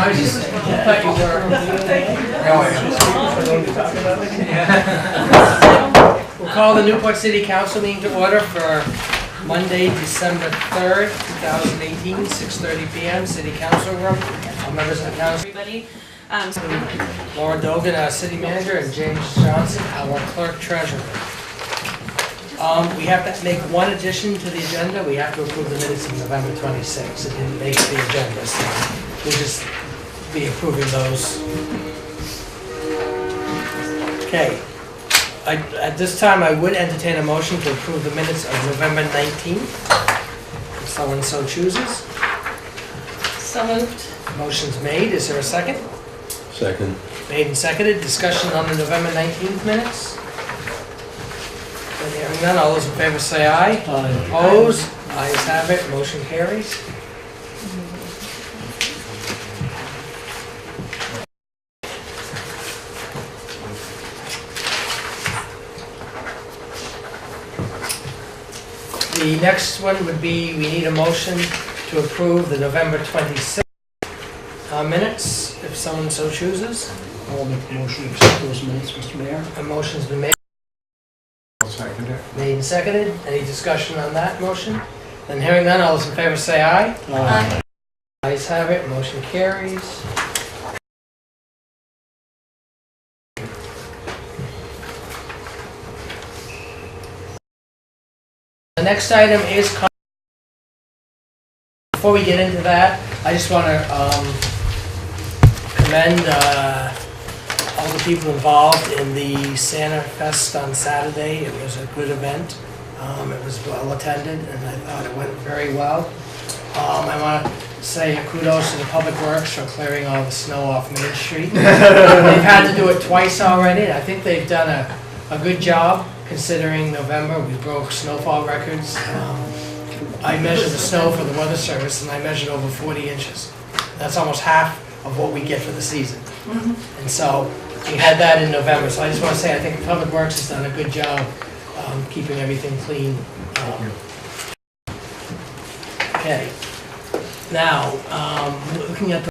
I was just, I thought you were. We'll call the Newport City Council meeting to order for Monday, December 3rd, 2018, 6:30 p.m. City Council room. All members of the council. Everybody. Laura Dogan, our city manager, and James Johnson, our clerk treasurer. We have to make one addition to the agenda. We have to approve the minutes of November 26th. It didn't make the agenda, so we'll just be approving those. Okay. At this time, I would entertain a motion to approve the minutes of November 19th, if someone so chooses. So moved. Motion's made. Is there a second? Second. Made and seconded. Discussion on the November 19th minutes. Hearing none, all those in favor say aye. Aye. Opposed? Ayes have it. Motion carries. The next one would be, we need a motion to approve the November 26th minutes, if someone so chooses. I'll make the motion to accept those minutes, Mr. Mayor. A motion's been made. I'll second it. Made and seconded. Any discussion on that motion? Then hearing none, all those in favor say aye. Aye. Ayes have it. Motion carries. The next item is, before we get into that, I just want to commend all the people involved in the Santa Fest on Saturday. It was a good event. It was well attended, and I thought it went very well. I want to say kudos to the Public Works for clearing all the snow off Main Street. They've had to do it twice already, and I think they've done a good job considering November. We broke snowfall records. I measured the snow for the Weather Service, and I measured over 40 inches. That's almost half of what we get for the season. And so we had that in November. So I just want to say I think Public Works has done a good job keeping everything clean. Okay. Now, looking at the...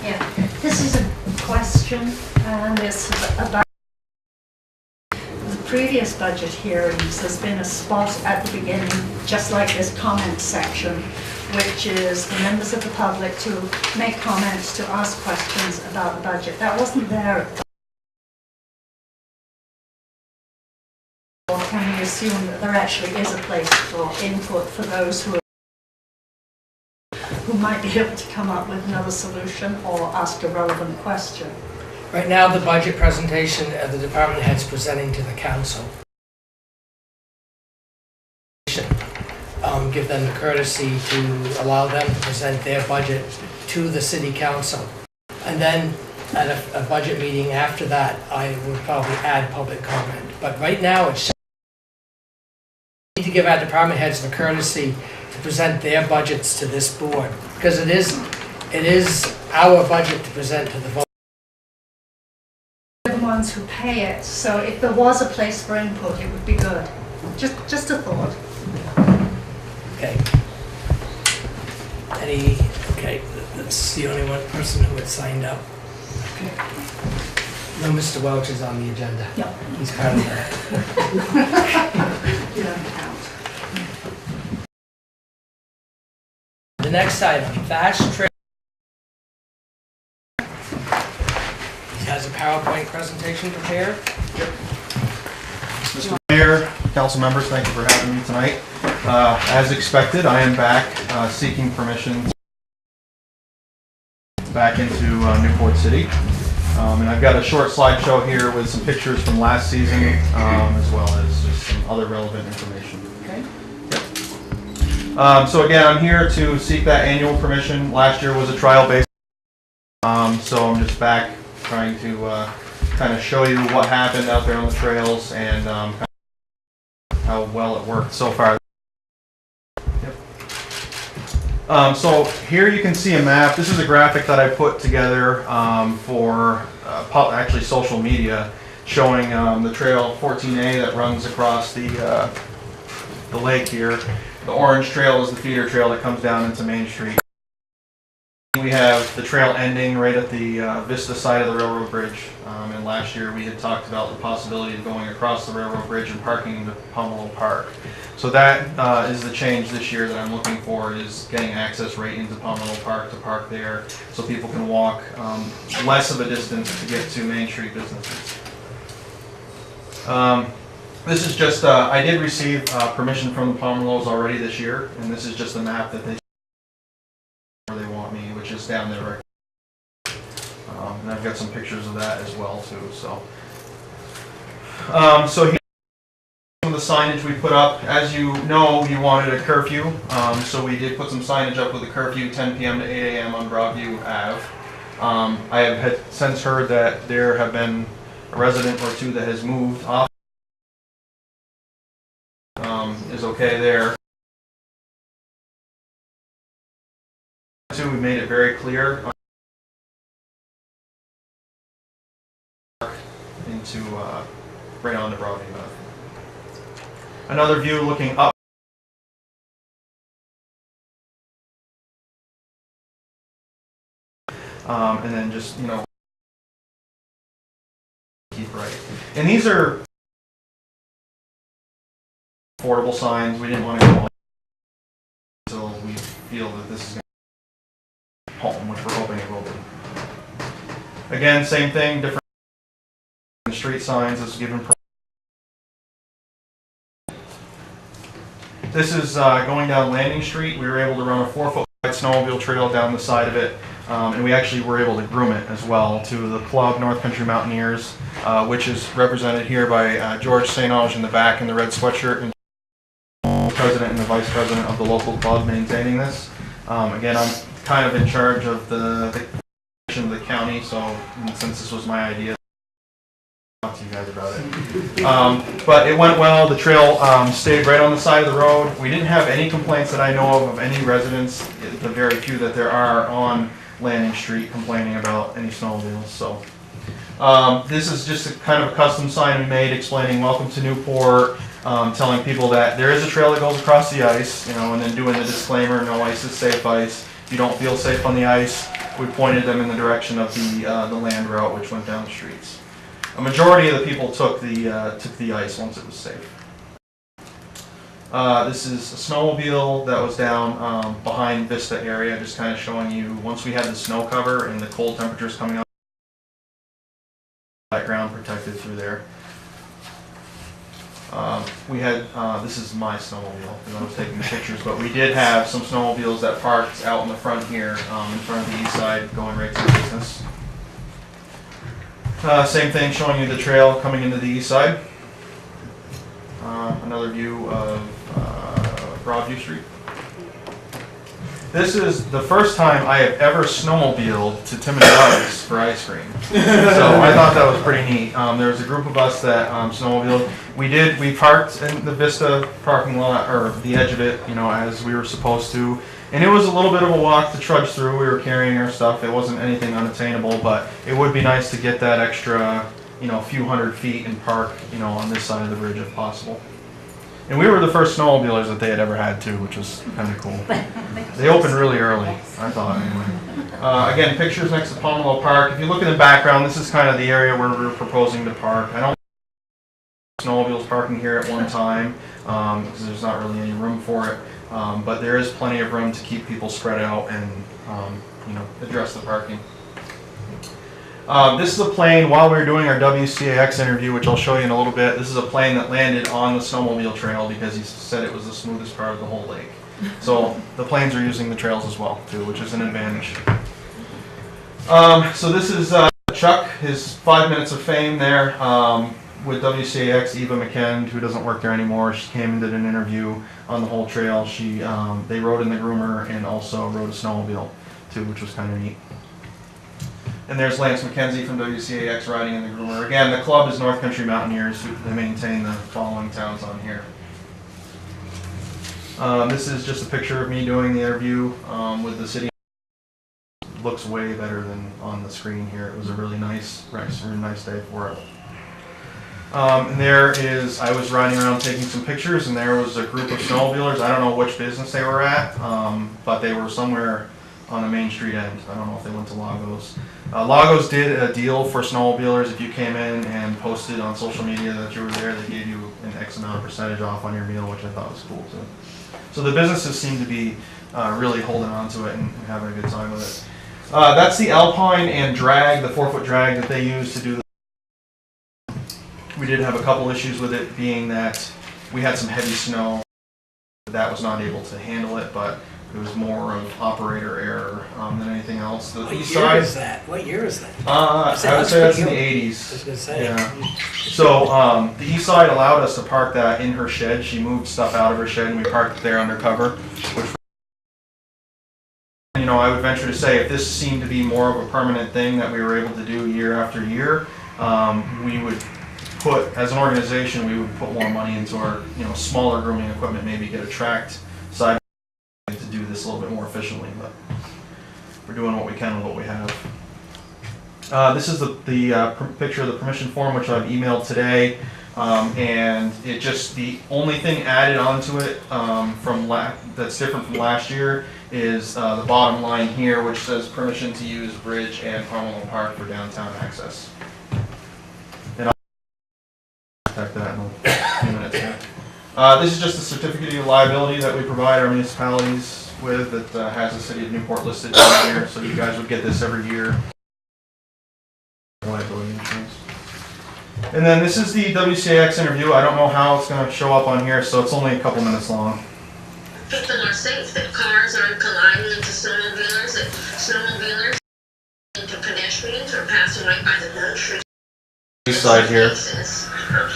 Yeah, this is a question, and it's about the previous budget hearings. There's been a spot at the beginning, just like this comment section, which is the members of the public to make comments, to ask questions about the budget. That wasn't there at the... Or can we assume that there actually is a place for input for those who might be able to come up with another solution or ask a relevant question? Right now, the budget presentation the department heads presenting to the council. Give them the courtesy to allow them to present their budget to the city council. And then at a budget meeting after that, I would probably add public comment. But right now, it's we need to give our department heads the courtesy to present their budgets to this board, because it is our budget to present to the vote. The ones who pay it, so if there was a place for input, it would be good. Just a thought. Okay. Okay, that's the only one person who had signed up. Okay. No, Mr. Welch is on the agenda. No. He's part of that. You don't count. The next item, fast trip. He has a PowerPoint presentation prepared. Mr. Mayor, council members, thank you for having me tonight. As expected, I am back seeking permission back into Newport City. And I've got a short slideshow here with some pictures from last season, as well as just some other relevant information. Okay. Yep. So again, I'm here to seek that annual permission. Last year was a trial basis, so I'm just back trying to kind of show you what happened out there on the trails and kind of how well it worked so far. Yep. So here you can see a map. This is a graphic that I put together for actually social media, showing the trail 14A that runs across the lake here. The orange trail is the feeder trail that comes down into Main Street. We have the trail ending right at the Vista side of the railroad bridge. And last year we had talked about the possibility of going across the railroad bridge and parking in the Pomelo Park. So that is the change this year that I'm looking for, is getting access right into Pomelo Park to park there so people can walk less of a distance to get to Main Street businesses. This is just, I did receive permission from the Pomelos already this year, and this is just a map that they want me, which is down there right. And I've got some pictures of that as well too. So, so here's some of the signage we put up. As you know, we wanted a curfew, so we did put some signage up with a curfew, 10 p.m. to 8 a.m. on Broadview Ave. I have had since heard that there have been a resident or two that has moved off. Is okay there. We made it very clear into right onto Broadview. Another view looking up. And then just, you know, keep right. And these are affordable signs. We didn't want to go until we feel that this is going to be home, which we're hoping it will be. Again, same thing, different street signs. This is given. This is going down Landing Street. We were able to run a 4-foot wide snowmobile trail down the side of it, and we actually were able to groom it as well to the club, North Country Mountaineers, which is represented here by George St. Ange in the back in the red sweatshirt, and the president and the vice president of the local club maintaining this. Again, I'm kind of in charge of the county, so since this was my idea, I'll talk to you guys about it. But it went well. The trail stayed right on the side of the road. We didn't have any complaints that I know of any residents, the very few that there are on Landing Street, complaining about any snowmobiles. So this is just a kind of a custom sign we made explaining welcome to Newport, telling people that there is a trail that goes across the ice, you know, and then doing the disclaimer, no ice is safe ice. If you don't feel safe on the ice, we pointed them in the direction of the land route, which went down the streets. A majority of the people took the ice once it was safe. This is a snowmobile that was down behind Vista area, just kind of showing you once we had the snow cover and the cold temperatures coming up, that ground protected through there. We had, this is my snowmobile because I was taking pictures, but we did have some snowmobiles that parked out in the front here, in front of the east side, going right to the business. Same thing, showing you the trail coming into the east side. Another view of Broadview Street. This is the first time I have ever snowmobiled to Timothy's for ice cream. So I thought that was pretty neat. There was a group of us that snowmobiled. We parked in the Vista parking lot, or the edge of it, you know, as we were supposed to. And it was a little bit of a walk to trudge through. We were carrying our stuff. It wasn't anything unattainable, but it would be nice to get that extra, you know, few hundred feet and park, you know, on this side of the bridge if possible. And we were the first snowmobilers that they had ever had too, which was kind of cool. They opened really early, I thought anyway. Again, pictures next to Pomelo Park. If you look in the background, this is kind of the area where we're proposing to park. I don't snowmobiles parking here at one time because there's not really any room for it. But there is plenty of room to keep people spread out and you know, address the parking. This is a plane, while we were doing our WCAX interview, which I'll show you in a little bit, this is a plane that landed on the snowmobile trail because he said it was the smoothest part of the whole lake. So the planes are using the trails as well, too, which is an advantage. So this is Chuck, his 5 minutes of fame there with WCAX. Eva McKend, who doesn't work there anymore, she came and did an interview on the whole trail. They rode in the groomer and also rode a snowmobile, too, which was kind of neat. And there's Lance McKenzie from WCAX riding in the groomer. Again, the club is North Country Mountaineers. They maintain the following towns on here. This is just a picture of me doing the interview with the city. It looks way better than on the screen here. It was a really nice day for it. And there is, I was riding around taking some pictures, and there was a group of snowmobilers. I don't know which business they were at, but they were somewhere on the Main Street end. I don't know if they went to Lagos. Lagos did a deal for snowmobilers. If you came in and posted on social media that you were there, they gave you an X amount of percentage off on your meal, which I thought was cool too. So the businesses seem to be really holding on to it and having a good time with it. That's the Alpine and drag, the 4-foot drag that they use to do the. We did have a couple issues with it, being that we had some heavy snow. That was not able to handle it, but it was more of operator error than anything else. The What east year side, is that? What year is that? I would say that's in the 80s. I was gonna say. Yeah. So the east side allowed us to park that in her shed. She moved stuff out of her shed and we parked it there undercover. Which, you know, I would venture to say if this seemed to be more of a permanent thing that we were able to do year after year, we would put, as an organization, we would put more money into our, you know, smaller grooming equipment, maybe get a tracked side to do this a little bit more efficiently, but we're doing what we can with what we have. This is the picture of the permission form, which I've emailed today, and it just, the only thing added onto it that's different from last year is the bottom line here, which says permission to use bridge and Harmon Park for downtown access. And I'll check that in a few minutes here. This is just a certificate of liability that we provide our municipalities with that has the city of Newport listed down here, so you guys would get this every year. Liability insurance. And then this is the WCAX interview. I don't know how it's going to show up on here, so it's only a couple minutes long. People are safe, that cars aren't colliding into snowmobilers, that snowmobilers into pedestrians or passing right by the grocery East side here,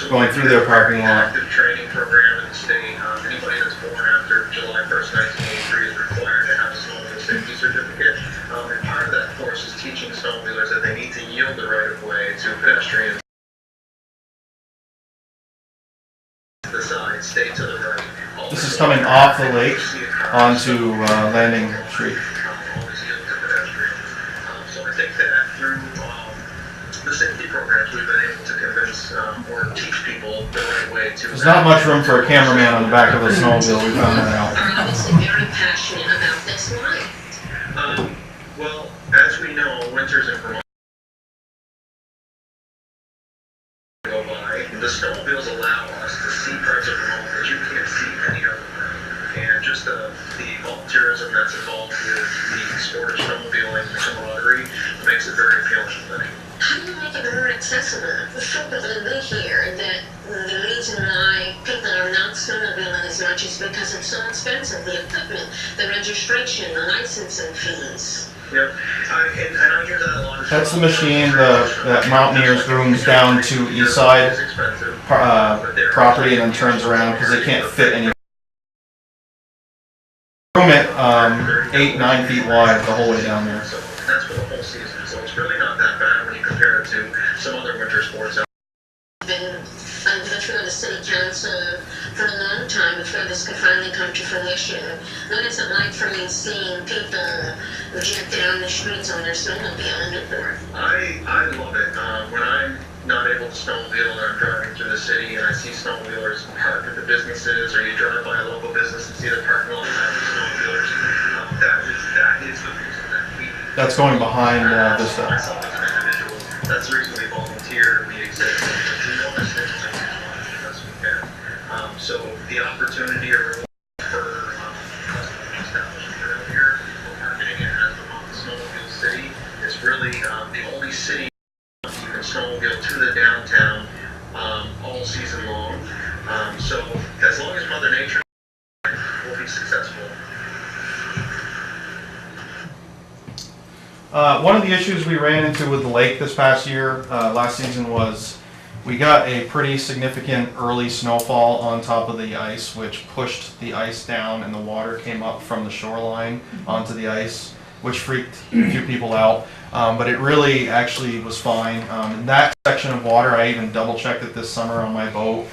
going through their parking lot. Active training program in the state. Anybody that's born after July 1st, 1983 is required to have a snowmobile safety certificate. And part of that course is teaching snowmobilers that they need to yield the right of way to pedestrians. To the side, stay to the right. This is coming off the lake onto Landing Street. Always yield to pedestrians. So I think that through the safety programs, we've been able to convince or teach people the right way to. There's not much room for a cameraman on the back of a snowmobile. We found that out. Are obviously very passionate about this. Why? Well, as we know, winters in Vermont go by. The snowmobiles allow us to see parts of Vermont that you can't see any other way. And just the volunteerism that's involved with the sport of snowmobiling and the camaraderie makes it very appealing. How do you make it more accessible? Frequently we hear that the reason why people are not snowmobiling as much is because it's so expensive. The equipment, the registration, the licensing fees. Yep, and I hear that a lot. That's the machine that Mountaineers grooms down to east side property and then turns around because they can't fit any. Groom it 8-9 feet wide the whole way down there. So that's for the whole season. So it's really not that bad when you compare it to some other winter sports. I've been before the city council for a long time before this could finally come to fruition. What is it like for you seeing people jet down the streets on their snowmobile in Newport? I love it. When I'm not able to snowmobile and I'm driving through the city and I see snowmobilers parked at the businesses, or you drive by a local business and see the parking lot having snowmobilers, that is the reason that we. That's going behind Vista. Myself as an individual, that's the reason we volunteer, we exist. We want to stay as we can. So the opportunity for establishment around here, marketing it as the snowmobile city, is really the only city you can snowmobile to the downtown all season long. So as long as Mother Nature will be successful. One of the issues we ran into with the lake this past year, last season, was we got a pretty significant early snowfall on top of the ice, which pushed the ice down and the water came up from the shoreline onto the ice, which freaked a few people out. But it really actually was fine. In that section of water, I even double checked it this summer on my boat.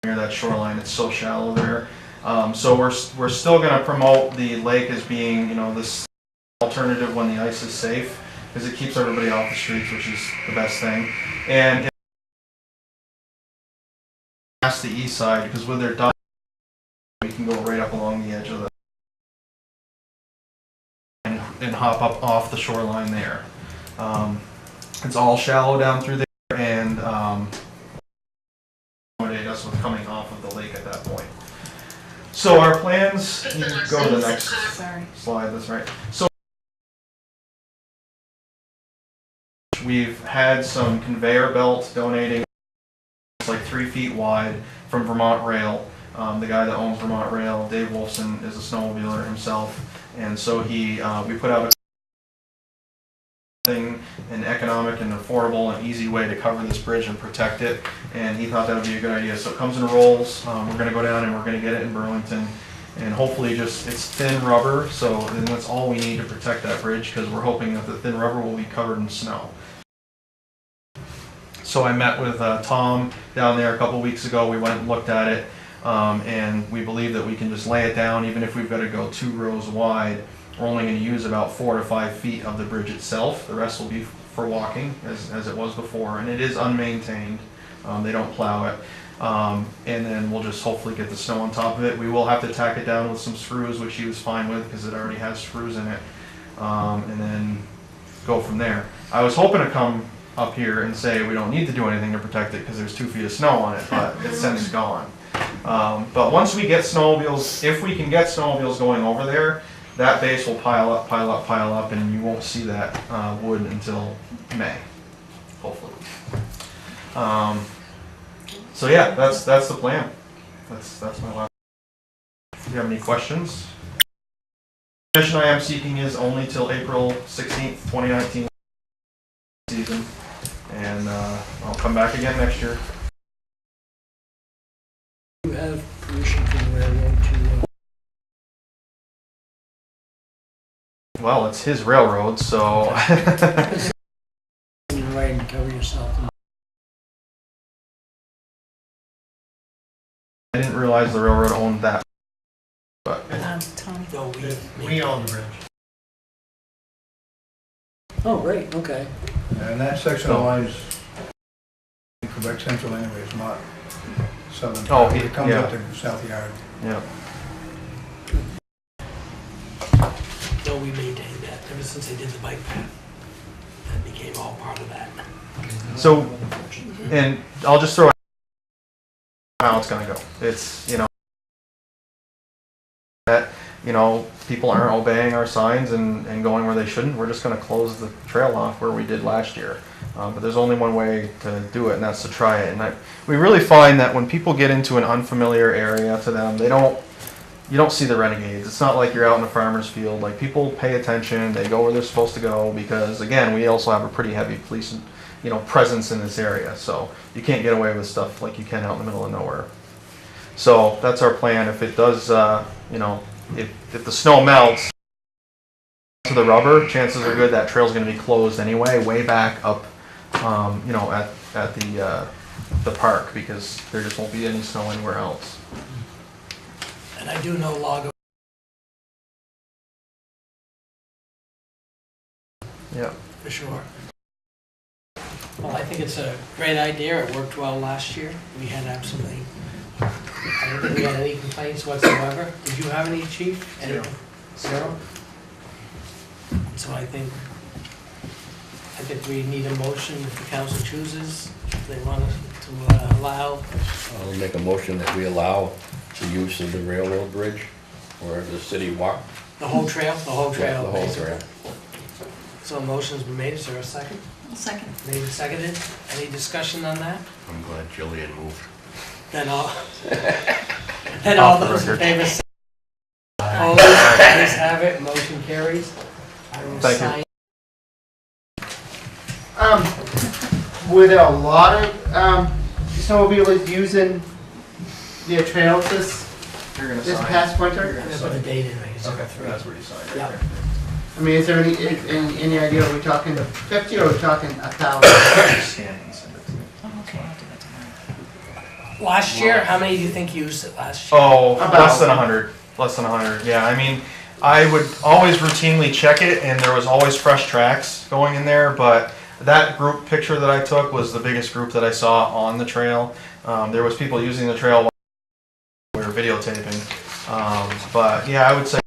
Near that shoreline, it's so shallow there. So we're still going to promote the lake as being, you know, this alternative when the ice is safe, because it keeps everybody off the streets, which is the best thing. And past the east side, because with their dock, we can go right up along the edge of the and hop up off the shoreline there. It's all shallow down through there, and accommodate us with coming off of the lake at that point. So our plans, you can go to the next Sorry. slide, that's right. So we've had some conveyor belts donating, it's like 3 feet wide, from Vermont Rail. The guy that owns Vermont Rail, Dave Wolfson, is a snowmobiler himself, and so we put out a thing, an economic and affordable and easy way to cover this bridge and protect it, and he thought that would be a good idea. So it comes in rolls. We're going to go down and we're going to get it in Burlington, and hopefully it's thin rubber, so then that's all we need to protect that bridge, because we're hoping that the thin rubber will be covered in snow. So I met with Tom down there a couple weeks ago. We went and looked at it, and we believe that we can just lay it down, even if we've got to go 2 rows wide. We're only going to use about 4 to 5 feet of the bridge itself. The rest will be for walking, as it was before, and it is unmaintained. They don't plow it. And then we'll just hopefully get the snow on top of it. We will have to tack it down with some screws, which he was fine with because it already has screws in it, and then go from there. I was hoping to come up here and say we don't need to do anything to protect it because there's 2 feet of snow on it, but it's since gone. But once we get snowmobiles, if we can get snowmobiles going over there, that base will pile up, pile up, pile up, and you won't see that wood until May, hopefully. So yeah, that's the plan. That's my last. Do you have any questions? The permission I am seeking is only till April 16th, 2019 season, and I'll come back again next year. You have permission from the railroad to... Well, it's his railroad, so. You're right and cover yourself. I didn't realize the railroad owned that, but Tom. No, We own the bridge. Oh, great, okay. And that section of line is Quebec Central anyway, it's not southern. Oh, It comes yeah. up to South Yard. yeah. No, we maintained that ever since they did the bike path. That became all part of that. So, and I'll just throw how it's gonna go. It's, that, people aren't obeying our signs and going where they shouldn't. We're just gonna close the trail off where we did last year. But there's only one way to do it, and that's to try it. And we really find that when people get into an unfamiliar area to them, you don't see the renegades. It's not like you're out in a farmer's field. Like, people pay attention, they go where they're supposed to go, because again, we also have a pretty heavy police, presence in this area. So you can't get away with stuff like you can out in the middle of nowhere. So that's our plan. If it does, if the snow melts to the rubber, chances are good that trail's going to be closed anyway, way back up, at the park, because there just won't be any snow anywhere else. And I do know Lago. Yeah. For sure. Well, I think it's a great idea. It worked well last year. We had absolutely, I don't think we had any complaints whatsoever. Did you have any, Chief? Any? Zero? So I think we need a motion if the council chooses. If they want to allow. I'll make a motion that we allow the use of the railroad bridge or the city walk. The whole trail? The whole trail. The whole basically. trail. So a motion's been made. Is there a second? Second. Made and seconded. Any discussion on that? I'm glad Jillian moved. Then all those in favor say aye. Opposed, ayes have it, motion carries. I will Thank you. sign. Were there a lot of snowmobilers using their trails this You're gonna this sign. past I'm winter? gonna put a date in right Okay, that's where you sign right Yeah. there. I mean, is there any idea? Are we talking 50 or are we talking 1,000? Scan it and send it to me. Oh, okay, I'll do that tomorrow. Last year, how many do you think used it last year? Oh, About- less than 100. Less than 100. Yeah, I mean, I would always routinely check it, and there was always fresh tracks going in there. But that group picture that I took was the biggest group that I saw on the trail. There was people using the trail while we were videotaping. But yeah, I would say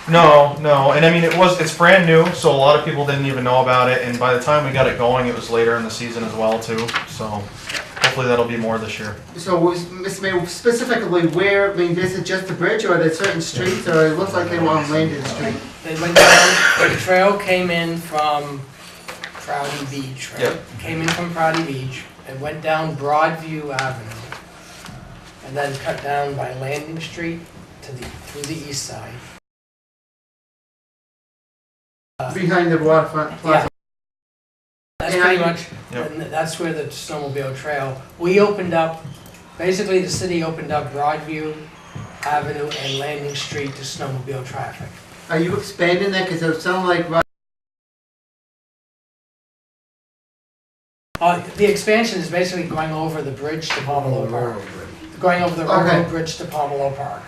No, and I mean, it's brand new, so a lot of people didn't even know about it, and by the time we got it going, it was later in the season as well too, so hopefully that'll be more this year. So, Mr. Mayor, specifically where, I mean, is it just the bridge, or are there certain streets, or it looks like they want to land in the street? They went down, the trail came in from Prouty Beach, right? Yep. Came in from Prouty Beach and went down Broadview Avenue and then cut down by Landing Street through the east side. Behind the waterfront plaza? That's And pretty I- much, Yep. and that's where the snowmobile trail, we opened up, basically the city opened up Broadview Avenue and Landing Street to snowmobile traffic. Are you expanding that, because it sounded like, The expansion is basically going over the bridge to Pomelo Park. Railroad bridge. Going over the Okay. railroad bridge to Pomelo Park.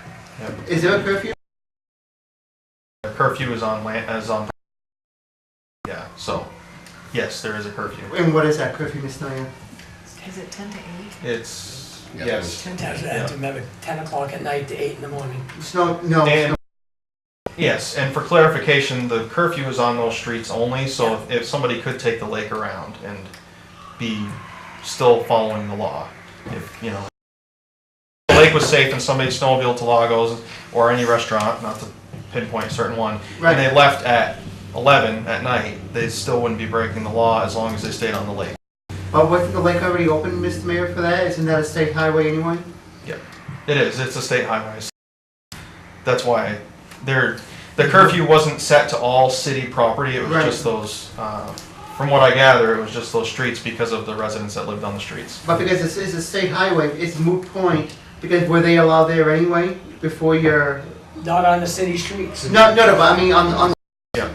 is there a curfew? The curfew is on yeah, so, yes, there is a curfew. And what is that curfew, Mr. Mayor? Is it 10 to 8? It's, Yeah, yes. 10 o'clock at night to 8 in the morning. No. And, yes, and for clarification, the curfew is on those streets only, so if somebody could take the lake around and be still following the law, if, you know, the lake was safe and somebody snowmobiled to Lagos or any restaurant, not to pinpoint a certain one, Right. and they left at 11 at night, they still wouldn't be breaking the law as long as they stayed on the lake. But wasn't the lake already open, Mr. Mayor, for that? Isn't that a state highway anyway? It is, it's a state highway. That's why the curfew wasn't set to all city property, it was Right. just those, from what I gather, it was just those streets because of the residents that lived on the streets. But because this is a state highway, it's a moot point, because were they allowed there anyway, before your... Not on the city streets. No, but I mean on... Yeah.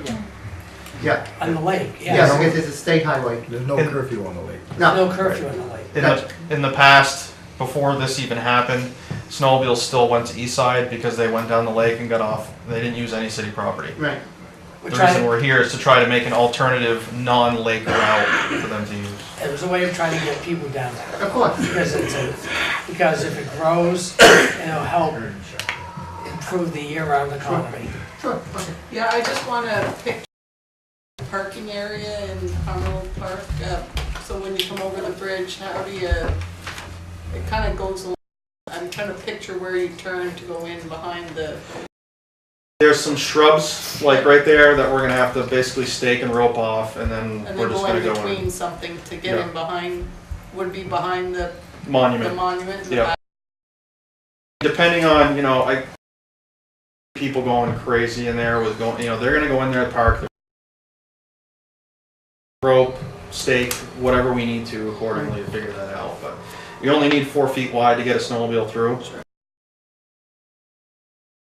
Yeah, On the lake, yeah, yes. because it's a state highway. There's no And- curfew on the lake. No, No curfew on the lake. In the past, before this even happened, snowmobiles still went to East Side because they went down the lake and got off. They didn't use any city property. right. We're The reason trying, we're here is to try to make an alternative non-lake route for them to use. it was a way of trying to get people down there. Of course. Because because if it grows, it'll help improve the year-round economy. Sure, okay. Yeah, I just want to pick the parking area in Pomelo Park. So when you come over the bridge, how do you, it kind of goes along. I'm trying to picture where you turn to go in behind the, There's some shrubs, like right there, that we're gonna have to basically stake and rope off, and then and we're then just go gonna in go in. between something to get Yeah. in behind, would it be behind the Monument. monument in the Yeah. back? Depending on, you know, people going crazy in there with going, you know, they're gonna go in there at the park. Rope, stake, whatever we need to accordingly to figure that out, but we only need 4 feet wide to get a snowmobile through.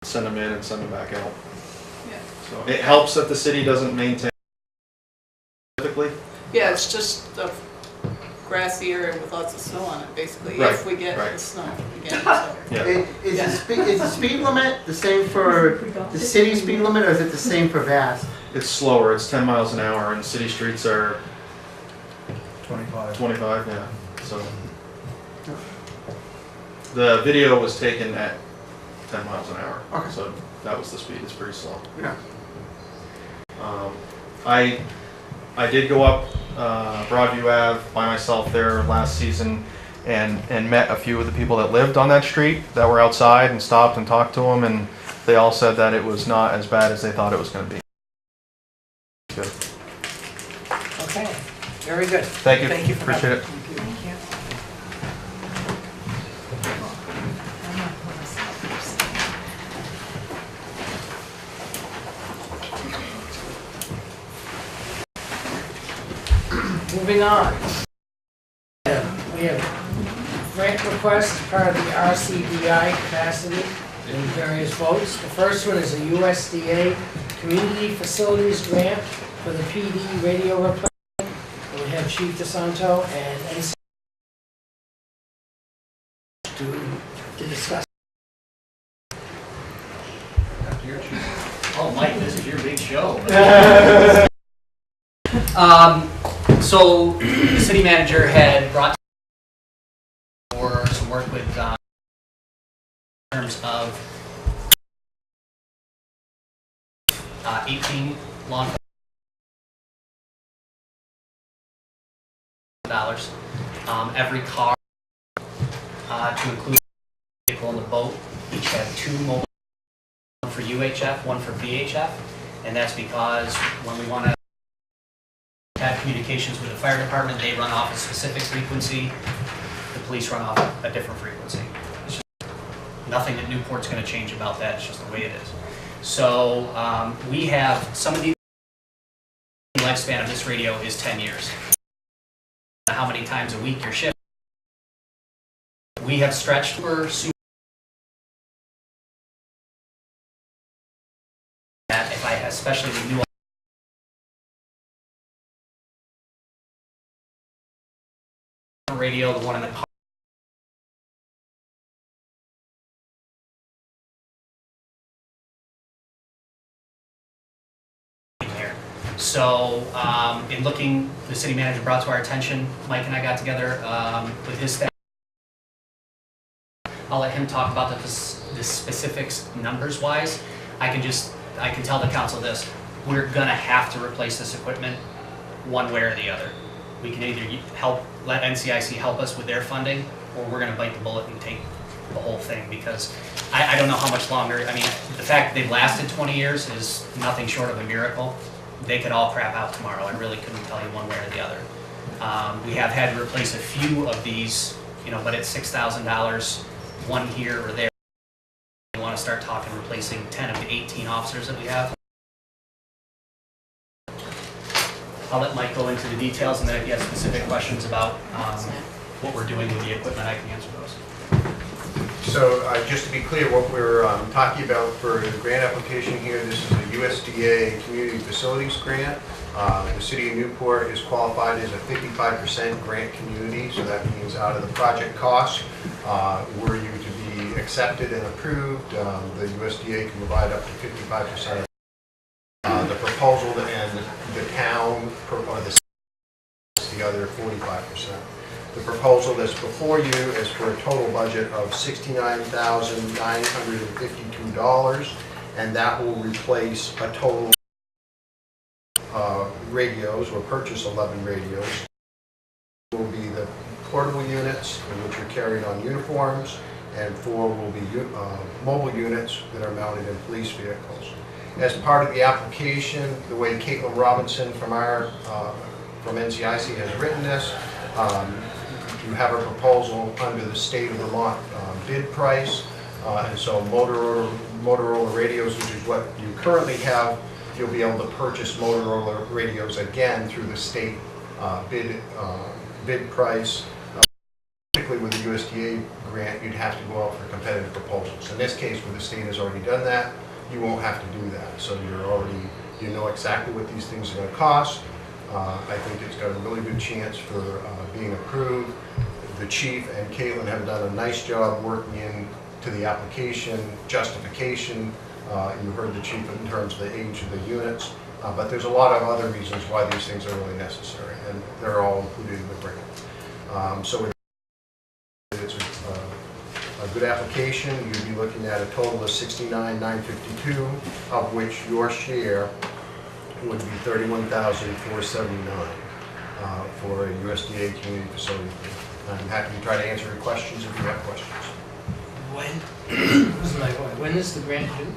Send them in and send them back out. Yeah. So it helps that the city doesn't maintain specifically. Yeah, it's just a grassy area with lots of snow on it, basically, Right, if we get right. the snow again, so. Yeah. Is the speed limit the same for the city speed limit, or is it the same for Vass? It's slower, it's 10 miles an hour, and city streets are 25. 25, yeah, so. The video was taken at 10 miles an hour, Okay. so that was the speed, it's pretty slow. Yeah. I did go up Broadview Ave by myself there last season and met a few of the people that lived on that street that were outside and stopped and talked to them, and they all said that it was not as bad as they thought it was going to be. Good. Okay, very good. Thank you. Thank you for Appreciate it. Thank you. I'm gonna pull this out first. Moving on. We have grant requests as part of the RCDI capacity in various votes. The first one is a USDA Community Facilities Grant for the PD radio replacement. And we have Chief DeSanto and NC to discuss. Oh, Mike, this is your big show. So the city manager had brought for some work with in terms of 18 law enforcement dollars. Every car, to include the vehicle and the boat, each have 2 mobile, one for UHF, one for VHF, and that's because when we want to have communications with the fire department, they run off a specific frequency, the police run off a different frequency. It's just nothing that Newport's going to change about that, it's just the way it is. So we have, some of the lifespan of this radio is 10 years. How many times a week you're shipping. We have stretched for that if I, especially the new radio, the one in the car. So in looking, the city manager brought to our attention, Mike and I got together with his staff. I'll let him talk about the specifics numbers wise. I can tell the council this, we're gonna have to replace this equipment one way or the other. We can either let NCIC help us with their funding, or we're gonna bite the bullet and take the whole thing, because I don't know how much longer. I mean, the fact that they've lasted 20 years is nothing short of a miracle. They could all crap out tomorrow. I really couldn't tell you one way or the other. We have had to replace a few of these, but it's $6,000, one here or there. We want to start talking replacing 10 of the 18 officers that we have. I'll let Mike go into the details, and then if you have specific questions about what we're doing with the equipment, I can answer those. So just to be clear, what we're talking about for the grant application here, this is a USDA Community Facilities Grant. The City of Newport is qualified as a 55% grant community, so that means out of the project costs, were you to be accepted and approved, the USDA can provide up to 55% of the proposal, and the town, or the other 45%. The proposal that's before you is for a total budget of $69,952, and that will replace a total radios, or purchase 11 radios. It will be the portable units, which are carried on uniforms, and 4 will be mobile units that are mounted in police vehicles. As part of the application, the way Caitlin Robinson from NCIC has written this, you have a proposal under the state of Vermont bid price, and so Motorola radios, which is what you currently have, you'll be able to purchase Motorola radios again through the state bid price. Typically with the USDA grant, you'd have to go out for competitive proposals. In this case, where the state has already done that, you won't have to do that. So you know exactly what these things are going to cost. I think it's got a really good chance for being approved. The chief and Caitlin have done a nice job working into the application justification. You heard the chief in terms of the age of the units, but there's a lot of other reasons why these things are really necessary, and they're all included in the grant. So it's a good application. You'd be looking at a total of $69,952, of which your share would be $31,479 for a USDA community facility. I'm happy to try to answer your questions if you have questions. When is the grant due?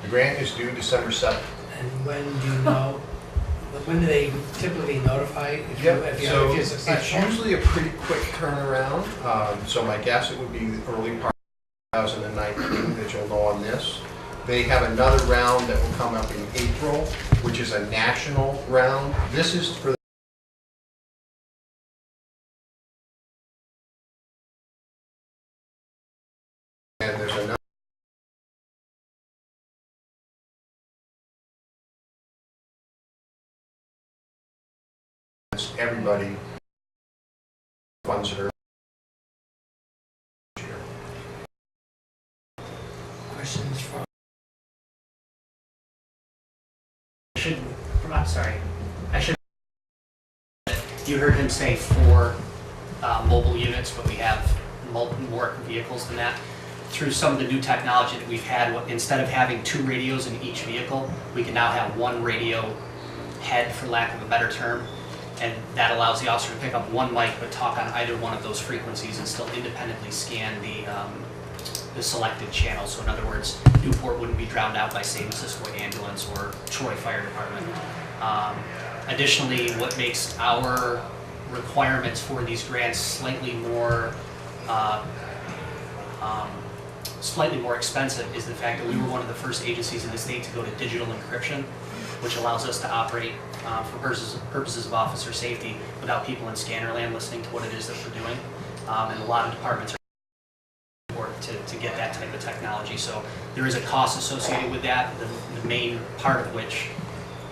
The grant is due December 7th. And when do you know, when do they typically notify if you're successful? It's usually a pretty quick turnaround. So my guess it would be the early part of 2019 that you'll know on this. They have another round that will come up in April, which is a national round. This is for and there's another everybody funds that are Questions from? You heard him say 4 mobile units, but we have more vehicles than that. through some of the new technology that we've had, instead of having 2 radios in each vehicle, we can now have 1 radio head, for lack of a better term, and that allows the officer to pick up 1 mic but talk on either one of those frequencies and still independently scan the selected channel. So in other words, Newport wouldn't be drowned out by, say, Missisquoi Ambulance or Troy Fire Department. Additionally, what makes our requirements for these grants slightly more expensive is the fact that we were one of the first agencies in the state to go to digital encryption, which allows us to operate for purposes of officer safety without people in scanner land listening to what it is that we're doing. And a lot of departments are to get that type of technology. So there is a cost associated with that, the main part of which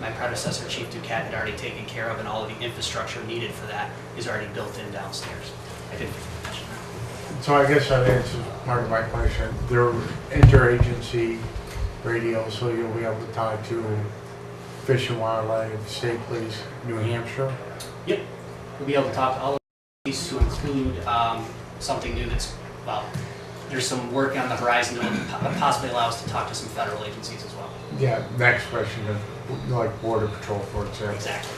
my predecessor, Chief Duquette, had already taken care of, and all of the infrastructure needed for that is already built in downstairs. I didn't mention that. So I guess that answers part of my question. They're interagency radios, so you'll be able to talk to Fish and Wildlife, State Police, New Hampshire? Yep. We'll be able to talk to all of these to include something new that's, well, there's some work on the horizon that will possibly allow us to talk to some federal agencies as well. Yeah, next question, like Border Patrol, for example. Exactly.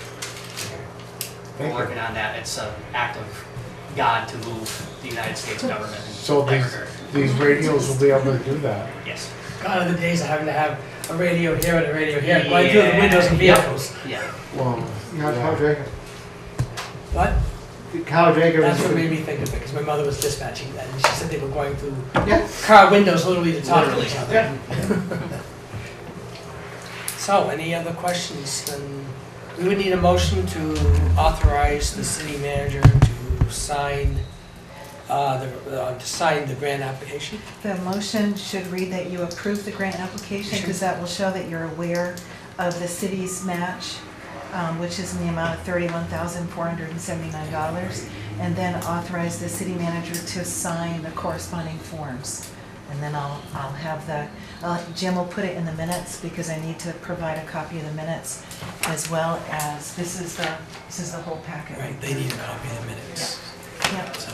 Thank We're working on that. It's an act of God to move the United States government. So these radios will be able to do that? Yes. Gone are the days of having to have a radio here and a radio here, going through the windows and vehicles. Yeah. Well, Kyle Drager. What? Kyle Drager. That's what made me think of it, because my mother was dispatching that, and she said they were going through Yeah. car windows literally to talk to Literally. each other. Yeah. So, any other questions? Then we would need a motion to authorize the city manager to sign the grant application. The motion should read that you approve the grant application, because that will show that you're aware of the city's match, which is in the amount of $31,479, and then authorize the city manager to sign the corresponding forms. And then I'll have Jim will put it in the minutes, because I need to provide a copy of the minutes, as well as, this is the whole packet. Right, they need a copy of the minutes. Yep. So,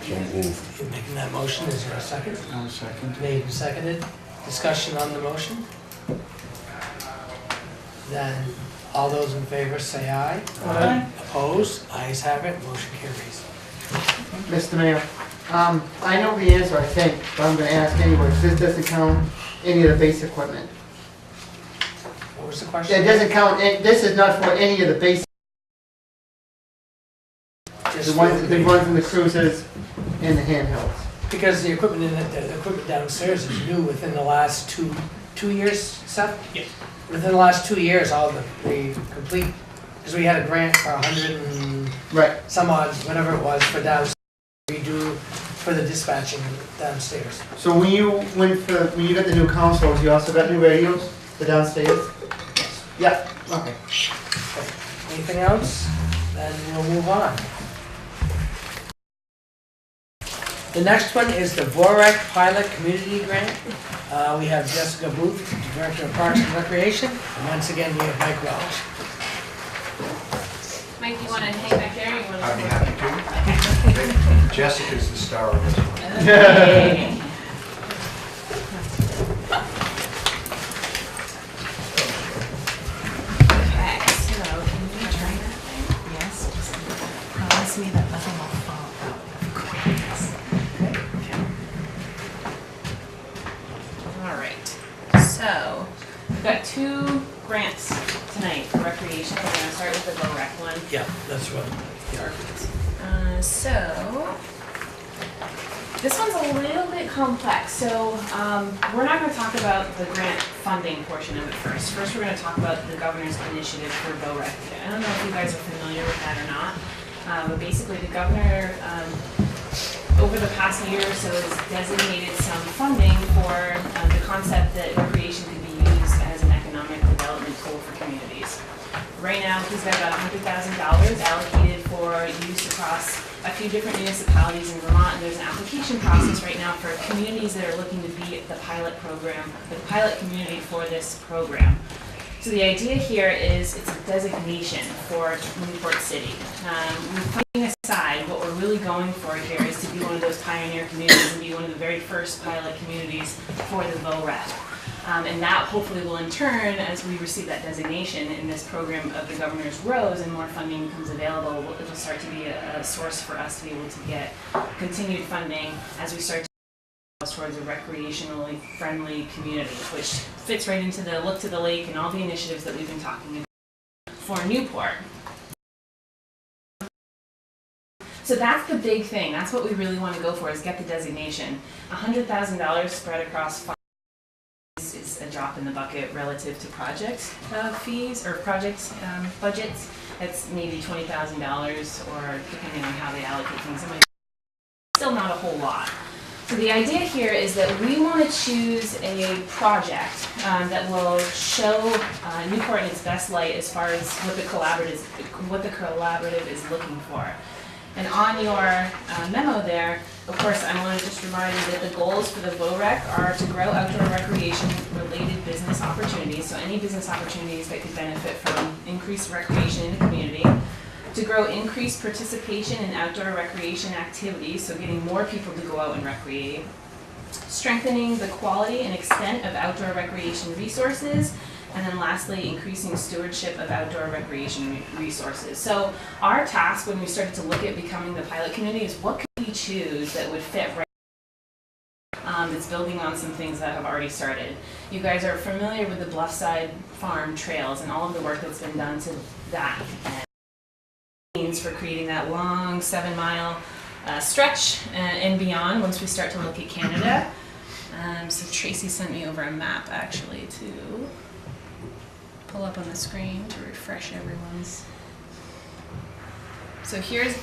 So moved. you're making that motion, is there a second? I'll second. Made and seconded. Discussion on the motion? Then, all those in favor say aye. Aye. Opposed? Ayes have it, motion carries. Mr. Mayor, I know the answer, I think, but I'm gonna ask anyway. This doesn't count any of the base equipment. What was the question? It doesn't count, this is not for any of the base, Just the ones in the cruisers and the handhelds. Because the equipment the equipment downstairs is new within the last two years, Seth? Yes. Within the last 2 years, all the complete, because we had a grant for 100 and Right. some odd, whatever it was, for downstairs, we do for the dispatching downstairs. So when you got the new consoles, you also got new radios, the downstairs? Yeah, okay. Anything else? Then we'll move on. The next one is the VORAC Pilot Community Grant. We have Jessica Booth, Director of Parks and Recreation, and once again, we have Mike Welch. Mike, you want to hang back there? Or you want to I'd be happy to. Jessica's the star of this one. Okay. Okay, so can you try that thing? Yes, just promise me that nothing will fall out. All right. So we've got 2 grants tonight for recreation. We're going to start with the VORAC one. Yeah, that's what the argument is. So this one's a little bit complex. So we're not going to talk about the grant funding portion of it first. First, we're going to talk about the governor's initiative for VORAC. I don't know if you guys are familiar with that or not, but basically the governor, over the past year or so, has designated some funding for the concept that recreation could be used as an economic development tool for communities. Right now, he's got about $100,000 allocated for use across a few different municipalities in Vermont, and there's an application process right now for communities that are looking to be the pilot program, the pilot community for this program. So the idea here is it's a designation for Newport City. We're putting aside what we're we're really going for here is to be one of those pioneer communities and be one of the very first pilot communities for the VOREC. And that hopefully will in turn, as we receive that designation in this program of the governor's rose and more funding becomes available, it'll start to be a source for us to be able to get continued funding as we start to towards a recreationally friendly community, which fits right into the look to the lake and all the initiatives that we've been talking about for Newport. So that's the big thing. That's what we really want to go for, is get the designation. $100,000 spread across 5 is a drop in the bucket relative to project fees or project budgets. It's maybe $20,000, or depending on how they allocate things, it might be still not a whole lot. So the idea here is that we want to choose a project that will show Newport in its best light as far as what the collaborative is looking for. And on your memo there, of course, I want to just remind you that the goals for the VOREC are to grow outdoor recreation-related business opportunities, so any business opportunities that could benefit from increased recreation in the community, to grow increased participation in outdoor recreation activities, so getting more people to go out and recreate, strengthening the quality and extent of outdoor recreation resources, and then lastly, increasing stewardship of outdoor recreation resources. So our task when we started to look at becoming the pilot community is what could we choose that would fit right that's building on some things that have already started. You guys are familiar with the Bluffside Farm trails and all of the work that's been done to that means for creating that long 7-mile stretch and beyond once we start to look at Canada. So Tracy sent me over a map actually to pull up on the screen to refresh everyone's. So here's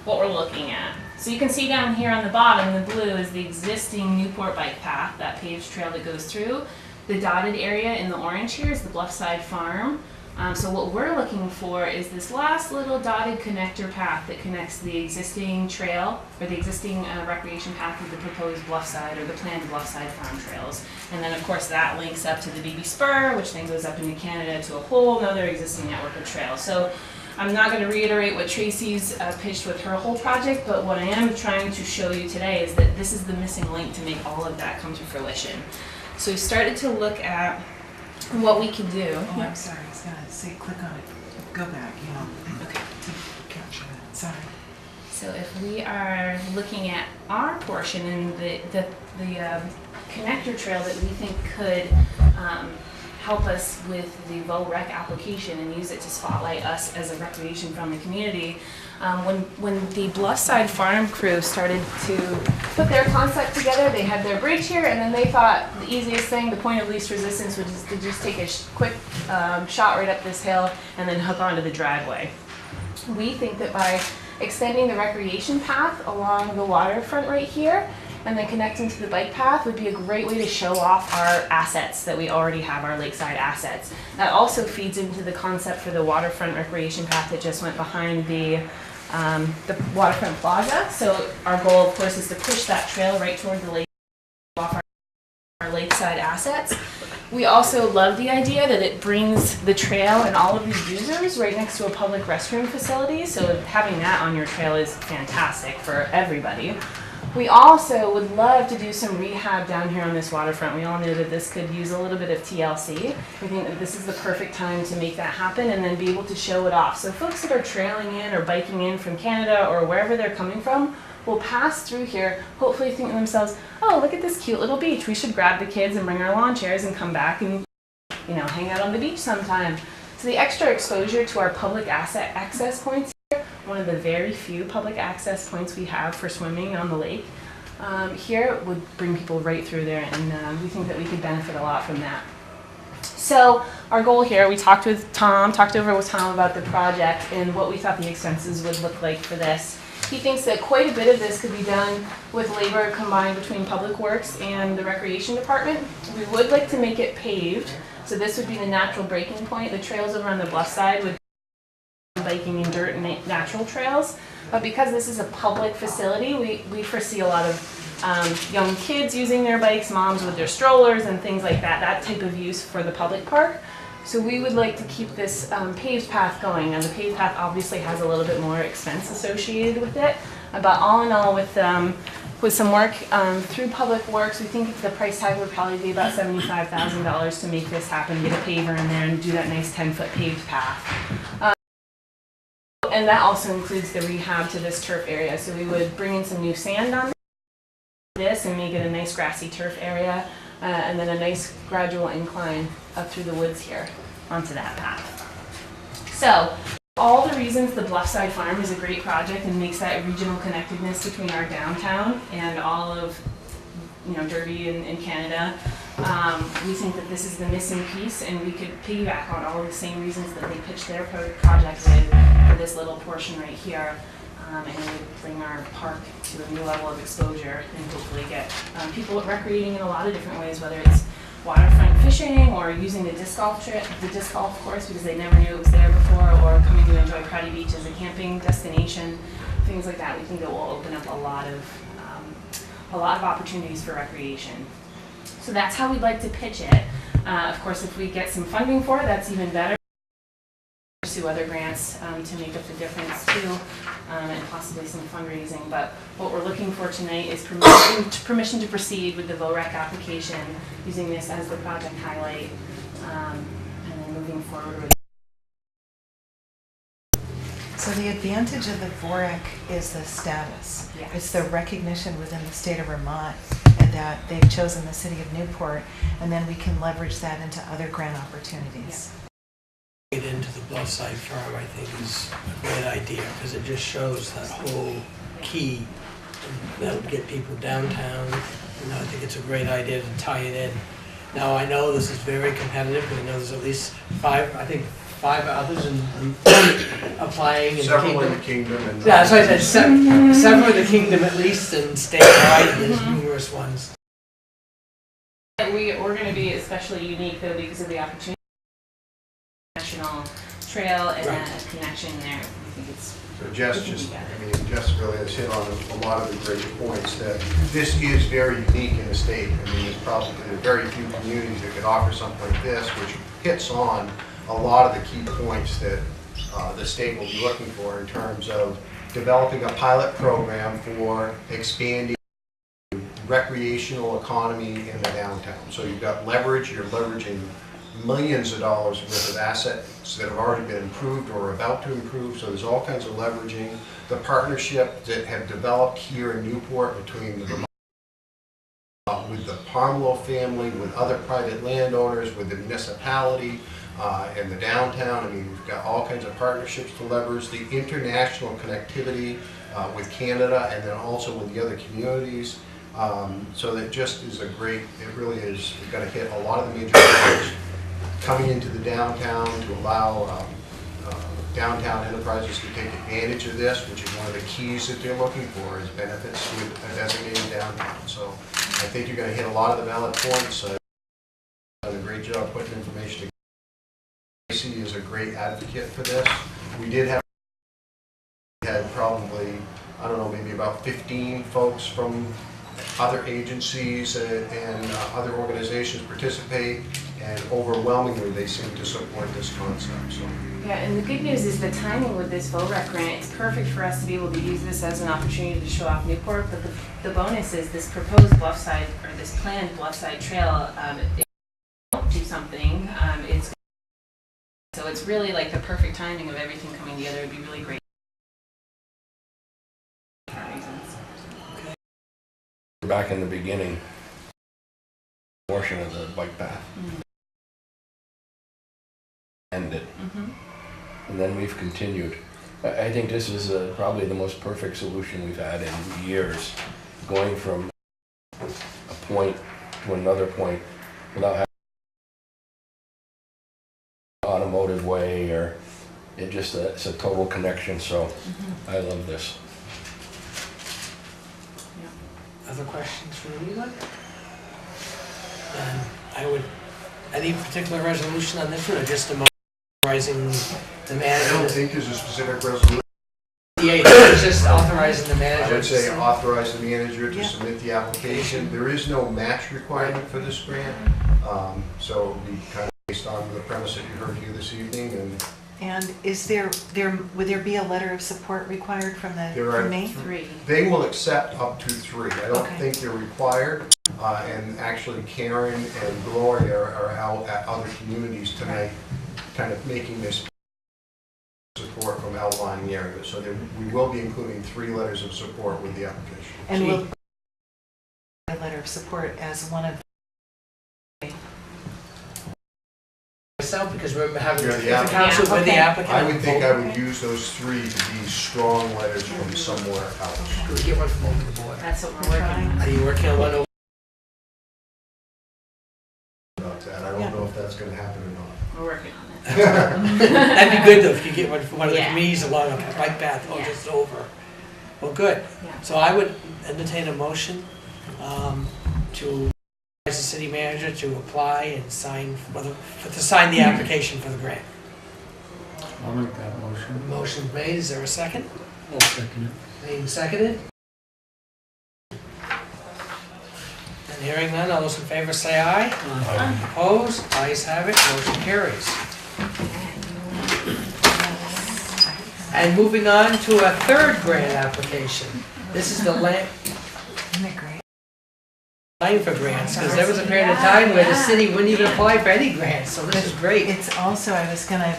what we're looking at. So you can see down here on the bottom, the blue is the existing Newport bike path, that paved trail that goes through. The dotted area in the orange here is the Bluffside Farm. So what we're looking for is this last little dotted connector path that connects the existing trail, or the existing recreation path with the proposed Bluffside or the planned Bluffside Farm trails. And then of course that links up to the BB Spur, which then goes up into Canada to a whole other existing network of trails. So I'm not going to reiterate what Tracy's pitched with her whole project, but what I am trying to show you today is that this is the missing link to make all of that come to fruition. So we started to look at what we can do. Oh, I'm sorry. It's gonna say click on it. Go back. You know. Okay. To capture that. Sorry. So if we are looking at our portion and the connector trail that we think could help us with the VOREC application and use it to spotlight us as a recreation-friendly community. When the Bluffside Farm crew started to put their concept together, they had their bridge here, and then they thought the easiest thing, the point of least resistance, was to just take a quick shot right up this hill and then hook onto the driveway. We think that by extending the recreation path along the waterfront right here, and then connecting to the bike path would be a great way to show off our assets that we already have, our lakeside assets. That also feeds into the concept for the waterfront recreation path that just went behind the waterfront plaza. So our goal, of course, is to push that trail right toward the lake, off our lakeside assets. We also love the idea that it brings the trail and all of the users right next to a public restroom facility. So having that on your trail is fantastic for everybody. We also would love to do some rehab down here on this waterfront. We all know that this could use a little bit of TLC. We think that this is the perfect time to make that happen and then be able to show it off. So folks that are trailing in or biking in from Canada or wherever they're coming from will pass through here, hopefully think to themselves, oh, look at this cute little beach. We should grab the kids and bring our lawn chairs and come back and, you know, hang out on the beach sometime. So the extra exposure to our public access points, one of the very few public access points we have for swimming on the lake, here would bring people right through there, and we think that we could benefit a lot from that. So our goal here, we talked over with Tom about the project and what we thought the expenses would look like for this. He thinks that quite a bit of this could be done with labor combined between Public Works and the Recreation Department. We would like to make it paved, so this would be the natural breaking point. The trails over on the Bluff side would biking in dirt and natural trails, but because this is a public facility, we foresee a lot of young kids using their bikes, moms with their strollers and things like that type of use for the public park. So we would like to keep this paved path going. Now the paved path obviously has a little bit more expense associated with it, but all in all, with some work through Public Works, we think the price tag would probably be about $75,000 to make this happen, get a paver in there and do that nice 10-foot paved path. And that also includes the rehab to this turf area. So we would bring in some new sand on this and make it a nice grassy turf area, and then a nice gradual incline up through the woods here onto that path. So all the reasons the Bluffside Farm is a great project and makes that regional connectedness between our downtown and all of Derby and Canada, we think that this is the missing piece, and we could piggyback on all of the same reasons that they pitched their project with for this little portion right here, and it would bring our park to a new level of exposure and hopefully get people recreating in a lot of different ways, whether it's waterfront fishing or using the disc golf course because they never knew it was there before, or coming to enjoy Prouty Beach as a camping destination, things like that. We think it will open up a lot of opportunities for recreation. So that's how we'd like to pitch it. Of course, if we get some funding for it, that's even better. Pursue other grants to make up the difference too, and possibly some fundraising. But what we're looking for tonight is permission to proceed with the VOREC application, using this as the project highlight, and then moving forward with. So the advantage of the VOREC is the status. Yes. It's the recognition within the state of Vermont, and that they've chosen the city of Newport, and then we can leverage that into other grant opportunities. Get into the Bluffside Farm, I think, is a great idea, because it just shows that whole key that would get people downtown. And I think it's a great idea to tie it in. Now, I know this is very competitive, because I know there's at least five others in applying. Several in the kingdom. And yeah, that's what I said. Several in the kingdom at least, and statewide, there's numerous ones. We're going to be especially unique though because of the opportunity. National trail and a connection there. I think it's. So Jess Jess really has hit on a lot of the great points that this is very unique in the state. I mean, there's probably very few communities that could offer something like this, which hits on a lot of the key points that the state will be looking for in terms of developing a pilot program for expanding the recreational economy in the downtown. So you've got leverage, you're leveraging millions of dollars worth of assets that have already been improved or are about to improve, so there's all kinds of leveraging. The partnership that have developed here in Newport between the Vermont, with the Parmlow family, with other private landowners, with the municipality, and the downtown. I mean, we've got all kinds of partnerships to leverage, the international connectivity with Canada, and then also with the other communities. So that just is a great, it really is going to hit a lot of the major points coming into the downtown to allow downtown enterprises to take advantage of this, which is one of the keys that they're looking for, is benefits with a designated downtown. So I think you're going to hit a lot of the valid points. Done a great job putting information together. Tracy is a great advocate for this. We had probably, I don't know, maybe about 15 folks from other agencies and other organizations participate, and overwhelmingly they seem to support this concept. So. Yeah, and the good news is the timing with this VOREC grant, it's perfect for us to be able to use this as an opportunity to show off Newport, but the bonus is this proposed Bluffside, or this planned Bluffside trail, if we don't do something, so it's really like the perfect timing of everything coming together. It would be really great. Back in the beginning portion of the bike path ended, and then we've continued. I think this is probably the most perfect solution we've had in years, going from a point to another point without having an automotive way, or it's a total connection. So I love this. Other questions from anyone? Any particular resolution on this one, or just authorizing the manager? I don't think there's a specific resolution. Yeah, it's just authorizing the manager. I would say authorize the manager to submit the application. There is no match requirement for this grant, so it would be kind of based based on the premise that you heard here this evening, And would there be a letter of support required from There are me? 3. they will accept up to 3. I don't Okay. think they're required. And actually Karen and Gloria are out at other communities tonight, kind of making this support from outlying areas. So we will be including 3 letters of support with the application. And will a letter of support as one of Myself, because we're having You're the the council with the Okay. applicant. I would think I would use those 3 to be strong letters from somewhere else. Can we get one from over the board? That's what we're working on. Are you working on one over? About that. I don't know if that's gonna happen or not. We're working on it. That'd be good though, if you get one from one of the Yeah. communities along a bike path or Yeah. just over. Well, good. Yeah. So I would entertain a motion to advise the city manager to apply and sign, to sign the application for the grant. I'll make that motion. Motion made, is there a second? I'll second it. Made and seconded? And hearing none, all those in favor say aye. Opposed? Ayes have it, motion carries. And moving on to a third grant application. This is the land, Isn't it great? applying for grants, because there was a period of time where the city wouldn't even apply for any grants, so this is great. It's also, I was gonna,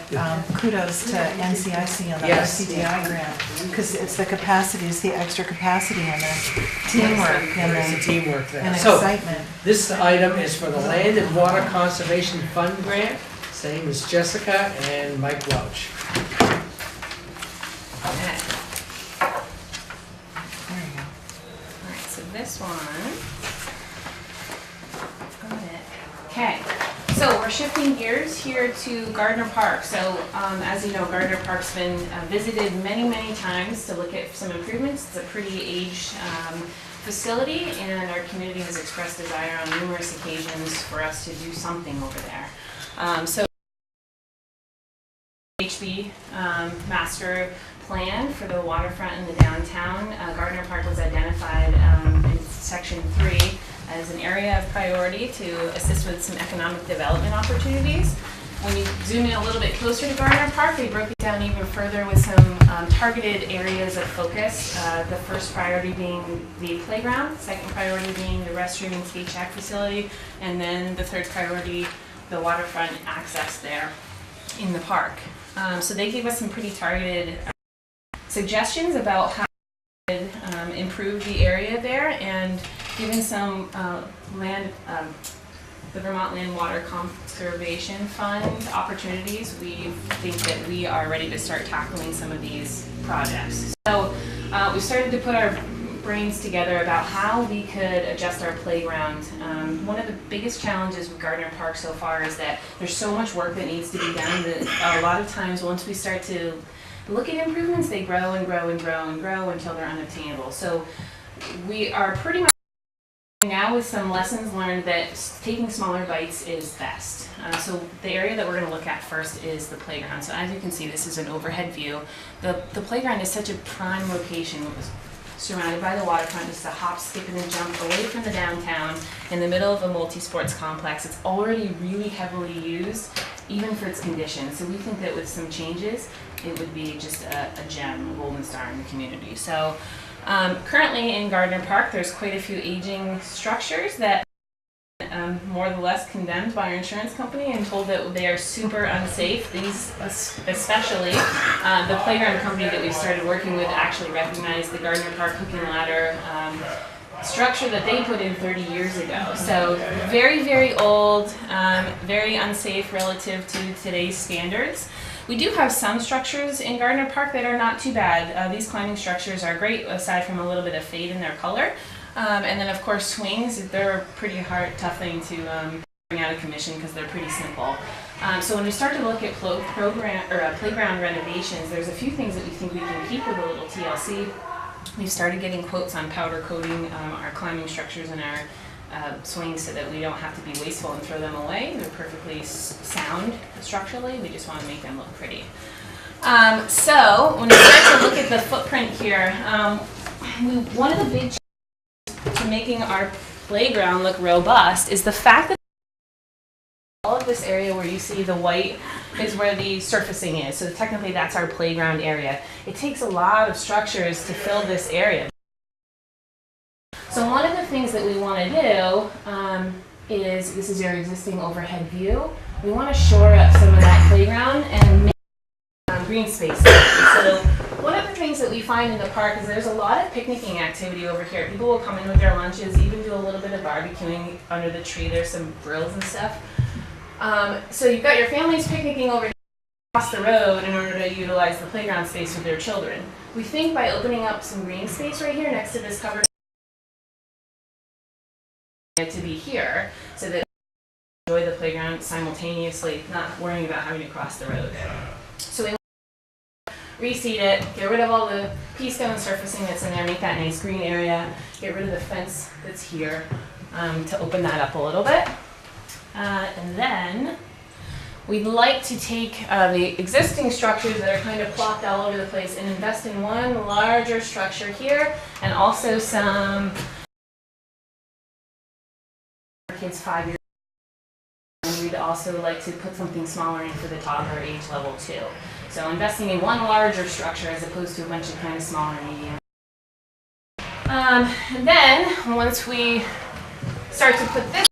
kudos to NCIC on the Yes. RCDI grant, because it's the capacity, it's the extra capacity and the teamwork and There's the the teamwork there. and So, excitement. this item is for the Land and Water Conservation Fund grant. Same as Jessica and Mike Welch. Okay. There you go. Alright, so this one. Got it. Okay, so we're shifting gears here to Gardner Park. So, as you know, Gardner Park's been visited many, many times to look at some improvements. It's a pretty aged facility, and our community has expressed desire on numerous occasions for us to do something over there. So, HB master plan for the waterfront in the downtown. Gardner Park was identified in section 3 as an area of priority to assist with some economic development opportunities. When you zoom in a little bit closer to Gardner Park, they broke it down even further with some targeted areas of focus. The first priority being the playground, second priority being the restroom and skate shack facility, and then the third priority, the waterfront access there in the park. So they gave us some pretty targeted suggestions about how we could improve the area there, and given some the Vermont Land Water Conservation Fund opportunities, we think that we are ready to start tackling some of these projects. So we started to put our brains together about how we could adjust our playground. One of the biggest challenges with Gardner Park so far is that there's so much work that needs to be done that a lot of times once we start to look at improvements, they grow and grow and grow and grow until they're unobtainable. So we are pretty much now with some lessons learned that taking smaller bites is best. So the area that we're going to look at first is the playground. So as you can see, this is an overhead view. The playground is such a prime location, surrounded by the waterfront, just a hop, skip, and a jump away from the downtown in the middle of a multi-sports complex. It's already really heavily used, even for its condition. So we think that with some changes, it would be just a gem, a golden star in the community. So currently in Gardner Park, there's quite a few aging structures that more or less condemned by our insurance company and told that they are super unsafe. These, especially, the playground company that we've started working with actually recognized the Gardner Park hook and ladder structure that they put in 30 years ago. So very, very old, very unsafe relative to today's standards. We do have some structures in Gardner Park that are not too bad. These climbing structures are great, aside from a little bit of fade in their color. And then of course swings, they're a pretty hard, tough thing to bring out of commission because they're pretty simple. So when we start to look at playground renovations, there's a few things that we think we can keep with a little TLC. We've started getting quotes on powder coating our climbing structures and our swings so that we don't have to be wasteful and throw them away. They're perfectly sound structurally, we just want to make them look pretty. So when we start to look at the footprint here, one of the big challenges to making our playground look robust is the fact that all of this this area where you see the white is where the surfacing is. So technically that's our playground area. It takes a lot of structures to fill this area. So one of the things that we want to do is, this is your existing overhead view, we want to shore up some of that playground and make green space. So one of the things that we find in the park is there's a lot of picnicking activity over here. People will come in with their lunches, even do a little bit of barbecuing under the tree. There's some grills and stuff. So you've got your families picnicking over here across the road in order to utilize the playground space with their children. We think by opening up some green space right here next to this covered to be here, so that they enjoy the playground simultaneously, not worrying about having to cross the road. So we reseed it, get rid of all the pea stone surfacing that's in there, make that nice green area, get rid of the fence that's here to open that up a little bit. And then we'd like to take the existing structures that are kind of plopped all over the place and invest in one larger structure here, and also some kids 5 years. And we'd also like to put something smaller in for the toddler age level too. So investing in one larger structure as opposed to a bunch of kind of smaller medium. And then once we start to put this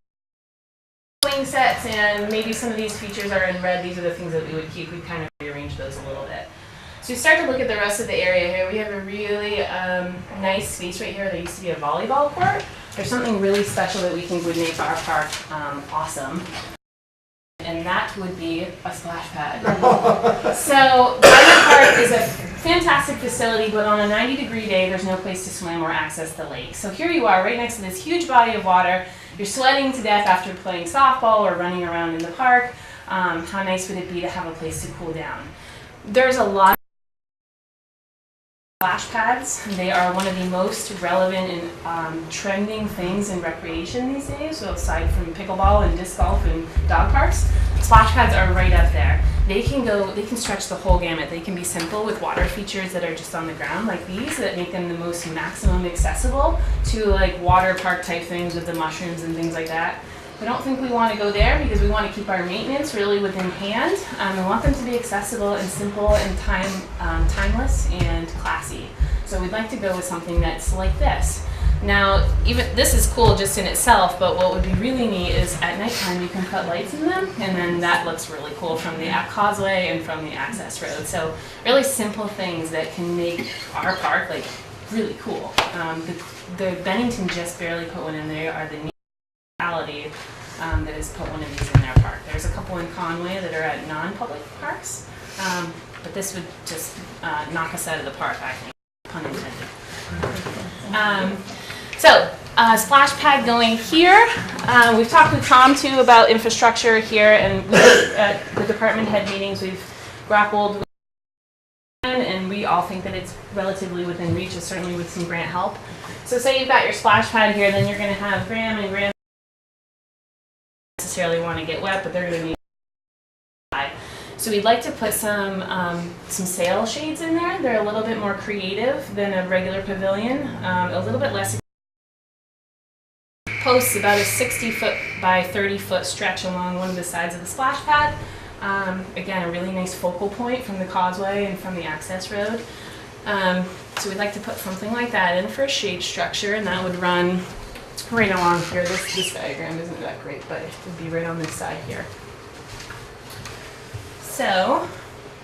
swing sets, and maybe some of these features are in red, these are the things that we would keep, we'd kind of rearrange those a little bit. So we start to look at the rest of the area here. We have a really nice space right here that used to be a volleyball court. There's something really special that we think would make our park awesome. And that would be a splash pad. So Gardner Park is a fantastic facility, but on a 90-degree day, there's no place to swim or access the lake. So here you are, right next to this huge body of water. You're sweating to death after playing softball or running around in the park. How nice would it be to have a place to cool down? There's a lot of splash pads. They are one of the most relevant and trending things in recreation these days. So aside from pickleball and disc golf and dog parks, splash pads are right up there. They can stretch the whole gamut. They can be simple with water features that are just on the ground like these that make them the most maximum accessible to like water park type things with the mushrooms and things like that. We don't think we want to go there because we want to keep our maintenance really within hand. We want them to be accessible and simple and timeless and classy. So we'd like to go with something that's like this. Now, even this is cool just in itself, but what would be really neat is at nighttime you can put lights in them, and then that looks really cool from the causeway and from the access road. So really simple things that can make our park like really cool. The Bennington just barely put one in there, are the municipality that has put one of these in their park. There's a couple in Conway that are at non-public parks, but this would just knock us out of the park, I think, pun intended. Splash pad going here. We've talked with Tom too about infrastructure here, and at the department head meetings we've grappled with, and we all think that it's relatively within reach, certainly with some grant help. So say you've got your splash pad here, then you're going to have Graham and Graham necessarily want to get wet, but they're going to need. So we'd like to put some sail shades in there. They're a little bit more creative than a regular pavilion, a little bit less. Posts about a 60-foot by 30-foot stretch along one of the sides of the splash pad. Again, a really nice focal point from the causeway and from the access road. So we'd like to put something like that in for a shade structure, and that would run right along here. This diagram isn't that great, but it would be right on this side here. So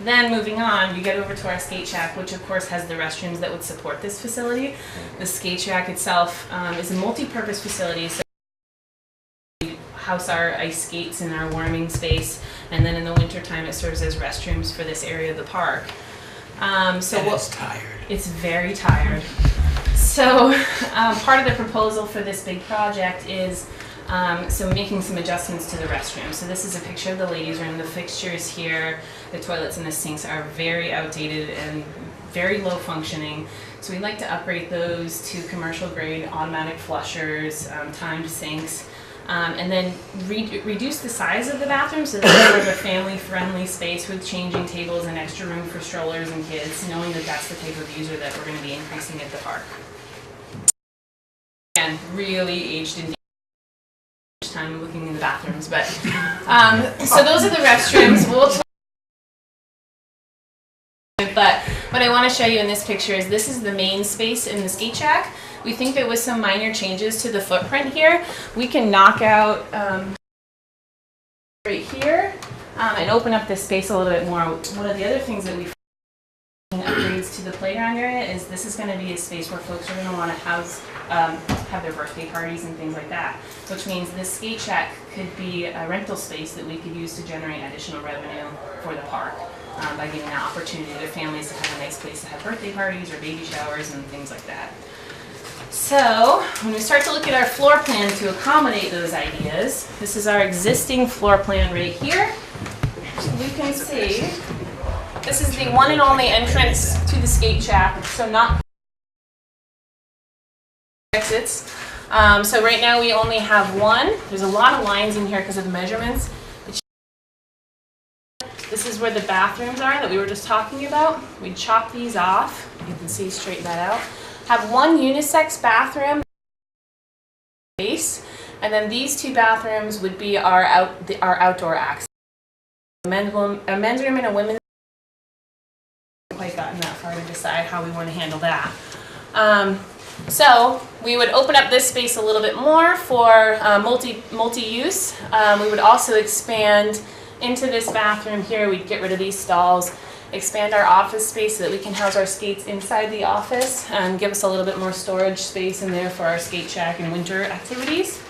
then moving on, we get over to our skate shack, which of course has the restrooms that would support this facility. The skate shack itself is a multi-purpose facility. So we house our ice skates in our warming space, and then in the wintertime it serves as restrooms for this area of the park. It's tired. It's very tired. So part of the proposal for this big project is making some adjustments to the restroom. So this is a picture of the ladies' room. The fixtures here, the toilets and the sinks are very outdated and very low functioning. So we'd like to upgrade those to commercial grade automatic flushers, timed sinks, and then reduce the size of the bathroom so that we have a family-friendly space with changing tables and extra room for strollers and kids, knowing that that's the type of user that we're going to be increasing at the park. And really aged in time looking in the bathrooms, but, so those are the restrooms. But what I want to show you in this picture is this is the main space in the skate shack. We think that with some minor changes to the footprint here, we can knock out right here and open up this space a little bit more. One of the other things that we've upgrades to the playground area is this is going to be a space where folks are going to want to have their birthday parties and things like that, which means this skate shack could be a rental space that we could use to generate additional revenue for the park by giving that opportunity to families to have a nice place to have birthday parties or baby showers and things like that. So when we start to look at our floor plan to accommodate those ideas, this is our existing floor plan right here. So you can see this is the one and only entrance to the skate shack, so not exits. So right now we only have one. There's a lot of lines in here because of the measurements. This is where the bathrooms are that we were just talking about. We chop these off. You can see, straighten that out. Have one unisex bathroom space, and then these two bathrooms would be our outdoor access. A men's room and a women's. Quite gotten that far to decide how we want to handle that. So we would open up this space a little bit more for multi-use. We would also expand into this bathroom here. We'd get rid of these stalls, expand our office space so that we can house our skates inside the office and give us a little bit more storage space in there for our skate shack and winter activities.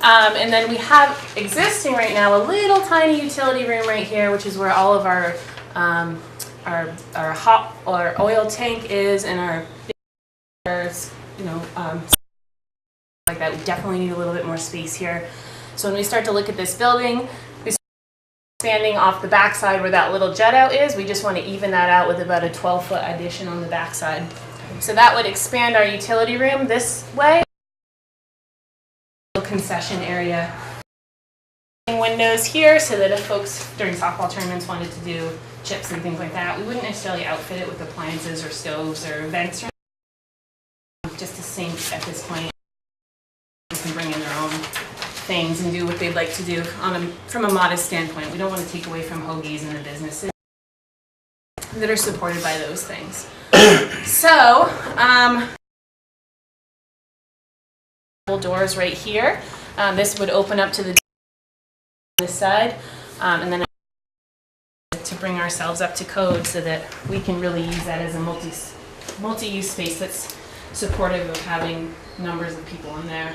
And then we have existing right now a little tiny utility room right here, which is where all of our hot or oil tank is, and our like that. We definitely need a little bit more space here. So when we start to look at this building, we start expanding off the backside where that little jet out is. We just want to even that out with about a 12-foot addition on the backside. So that would expand our utility room this way. Concession area. Windows here so that if folks during softball tournaments wanted to do chips and things like that, we wouldn't necessarily outfit it with appliances or stoves or vents. Just a sink at this point. They can bring in their own things and do what they'd like to do from a modest standpoint. We don't want to take away from hoagies and the businesses that are supported by those things. So, doors right here. This would open up to this side, and then to bring ourselves up to code so that we can really use that as a multi-use space that's supportive of having numbers of people in there.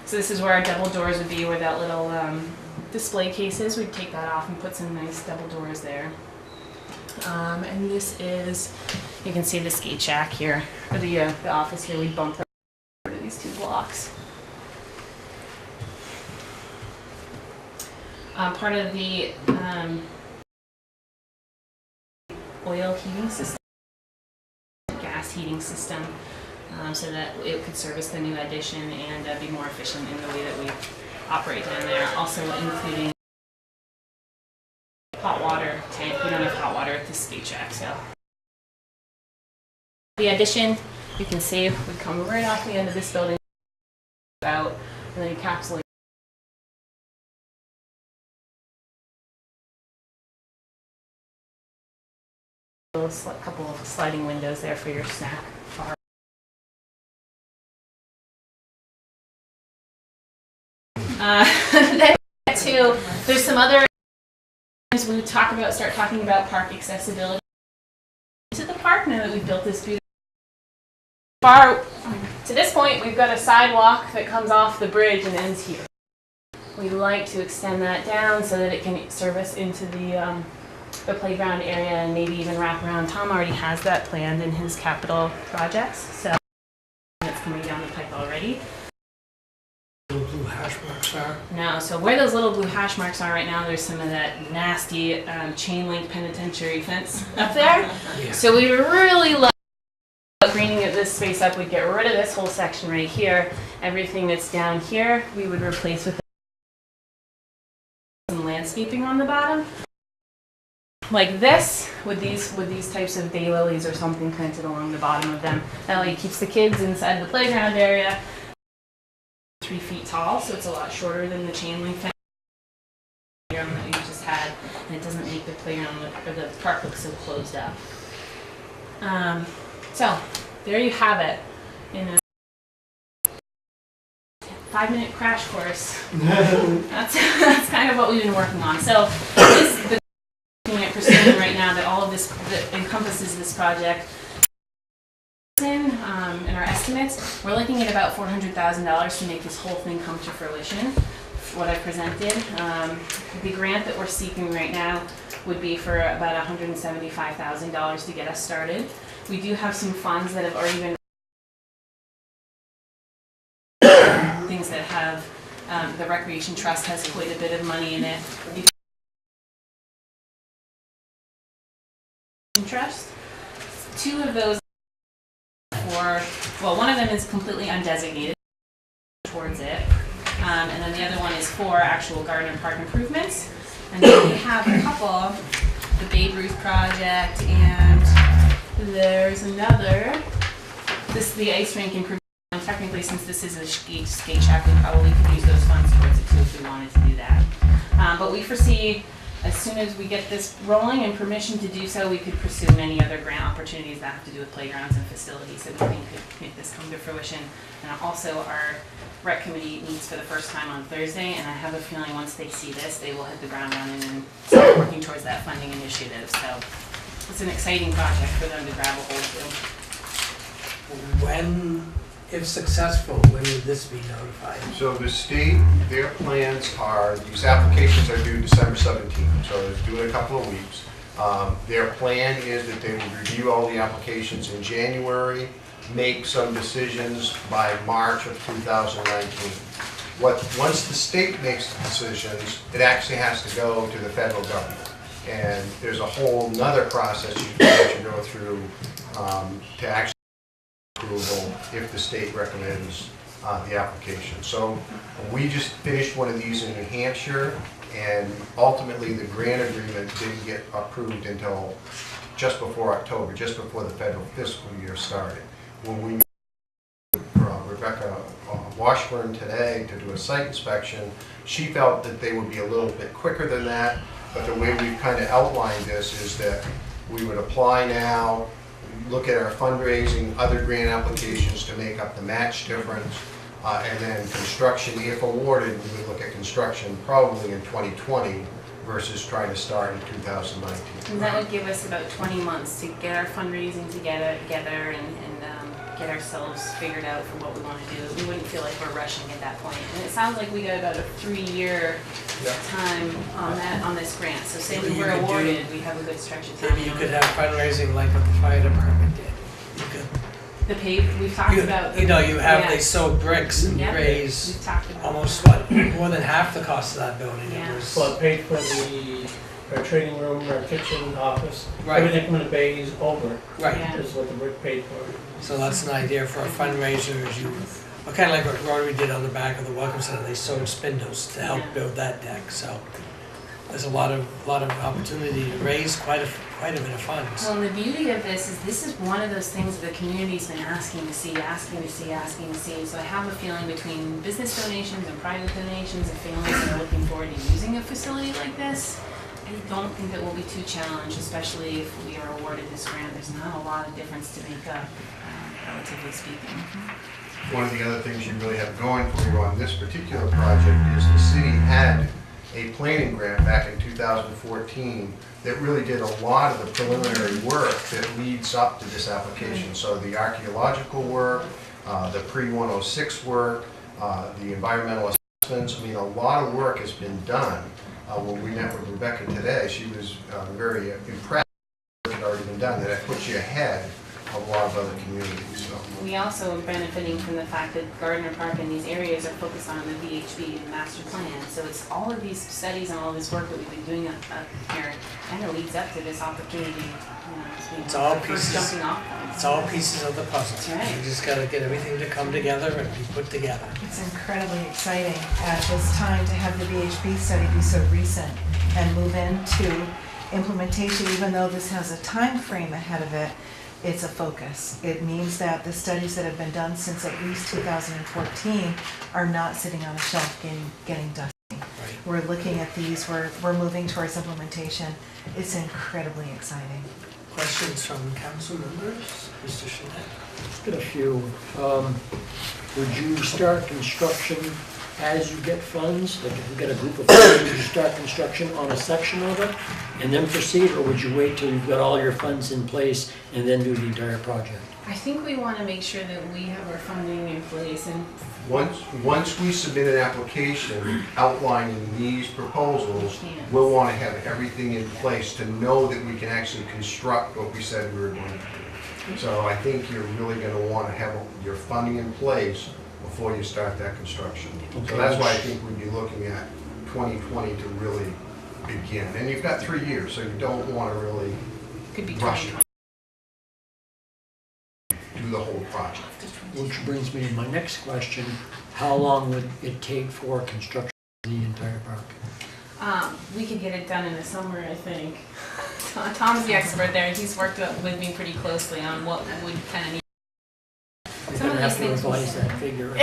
So this is where our double doors would be, where that little display case is. We'd take that off and put some nice double doors there. And this is, you can see the skate shack here, or the office here. We'd bump to these two blocks. Part of the oil heating system, gas heating system, so that it could service the new addition and be more efficient in the way that we operate down there. Also including hot water tank. We don't have hot water at the skate shack, so. The addition, you can see, would come right off the end of this building out and then encapsulate. A couple of sliding windows there for your snack bar. Then too, there's some other things we start talking about park accessibility to the park now that we've built this beautiful bar. To this point, we've got a sidewalk that comes off the bridge and ends here. We like to extend that down so that it can service into the playground area and maybe even wrap around. Tom already has that planned in his capital projects, so it's coming down the pipe already. Little blue hash marks are. No, so where those little blue hash marks are right now, there's some of that nasty chain link penitentiary fence up there. Yeah. So we were really lucky about greening this space up. We'd get rid of this whole section right here. Everything that's down here, we would replace with some landscaping on the bottom. Like this, with these types of daylilies or something planted along the bottom of them. That like keeps the kids inside the playground area. 3 feet tall, so it's a lot shorter than the chain link fence that we just had, and it doesn't make the playground or the park look so closed up. So there you have it in a 5-minute crash course. That's kind of what we've been working on. So this is the looking at pursuing right now that all of this that encompasses this project. In our estimates, we're looking at about $400,000 to make this whole thing come to fruition. What I presented, the grant that we're seeking right now would be for about $175,000 to get us started. We do have some funds that have already been things that have the Recreation Trust has quite a bit of money in it. Trust. 2 of those one of them is completely undesignated towards it, and then the other one is for actual Gardner Park improvements. And then we have a couple, the Babe Ruth project, and there's another, the ice rink improvement. Technically, since this is a skate shack, we probably could use those funds towards it too if we wanted to do that. But we foresee, as soon as we get this rolling and permission to do so, we could pursue many other grant opportunities that have to do with playgrounds and facilities that we think could make this come to fruition. And also our rec committee meets for the first time on Thursday, and I have a feeling once they see this, they will hit the ground running and start working towards that funding initiative. So it's an exciting project for them to grab a hold of. When, if successful, when would this be notified? So the state, their plans are, these applications are due December 17th, so it's due in a couple of weeks. Their plan is that they will review all the applications in January, make some decisions by March of 2019. Once the state makes the decisions, it actually has to go to the federal government. And there's a whole nother process you have to go through to actually approval if the state recommends the application. So we just finished one of these in New Hampshire, and ultimately the grant agreement didn't get approved until just before October, just before the federal fiscal year started. When we met Rebecca Washburn today to do a site inspection, she felt that they would be a little bit quicker than that, but the way we've kind of outlined this is that we would apply now, look at our fundraising, other grant applications to make up the match difference, and then construction, if awarded, we would look at construction probably in 2020 versus trying to start in 2019. And that would give us about 20 months to get our fundraising together and get ourselves figured out for what we want to do. We wouldn't feel like we're rushing at that point. And it sounds like we got about a 3-year time on this grant. So say we were awarded, we have a good stretch of time. Maybe you could have fundraising like what the fire department did. You could. The pave, we've talked about. You know, you have, they sow bricks and raise we've talked about almost what, more than half the cost of that building. Yeah. It was, Well, it paid for our training room, our kitchen, office, Right. everything from the bays over. right. Yeah. Is what the brick paid for. So that's an idea for a fundraiser, is you, kind of like what Rotary did on the back of the Welcome Center, they sewed spindles to help Yeah. build that deck, so there's a lot of opportunity to raise quite a bit of funds. Well, and the beauty of this is one of those things that the community's been asking to see. So I have a feeling between business donations and private donations and families that are looking forward to using a facility like this, I don't think that we'll be too challenged, especially if we are awarded this grant. There's not a lot of difference to make up, relatively speaking. One of the other things you really have going for you on this particular project is the city had a planning grant back in 2014 that really did a lot of the preliminary work that leads up to this application. So the archaeological work, the pre-106 work, the environmental assessments, I mean, a lot of work has been done. When we met with Rebecca today, she was very impressed with what had already been done, that it puts you ahead of a lot of other communities. So. We also are benefiting from the fact that Gardner Park and these areas are focused on the VHB and master plan. So it's all of these studies and all this work that we've been doing up here kind of leads up to this opportunity. It's all first pieces. jumping off point. It's all pieces of the puzzle. That's right. You just gotta get everything to come together and be put together. It's incredibly exciting at this time to have the VHB study be so recent and move into implementation, even though this has a time frame ahead of it. it's a focus. It means that the studies that have been done since at least 2014 are not sitting on a shelf getting dusty. We're looking at these, we're moving towards implementation. It's incredibly exciting. Questions from council members? Mr. Shinet? Got a few. Would you start construction as you get funds? Like if you get a group of funds, would you start construction on a section of it and then proceed? Or would you wait till you've got all your funds in place and then do the entire project? I think we want to make sure that we have our funding in place and Once we submit an application outlining these proposals, we'll want to have everything in place to know that we can actually construct what we said we were going to do. So I think you're really going to want to have your funding in place before you start that construction. So that's why I think we'd be looking at 2020 to really begin. And you've got 3 years, so you don't want to really rush it. Do the whole project. Which brings me to my next question. How long would it take for construction of the entire park? we could get it done in the summer, I think. Tom's the expert there. He's worked with me pretty closely on what would kind of need. You're going to have to revise that figure.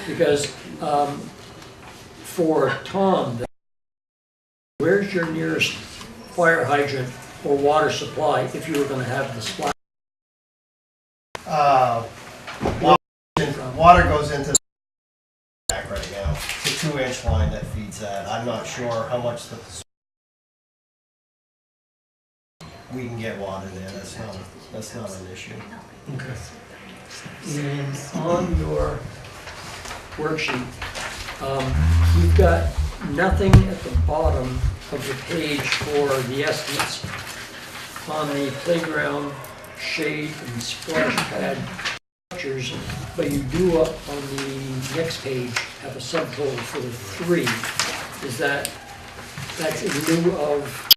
Because for Tom, where's your nearest fire hydrant or water supply if you were going to have the splash? Water goes into the back right now. It's a 2-inch line that feeds that. I'm not sure how much we can get water there. That's not an issue. Okay. And on your worksheet, you've got nothing at the bottom of the page for the estimates on the playground, shade, and splash pad structures, but you do up on the next page have a subtotal for the 3. Is that's in lieu of?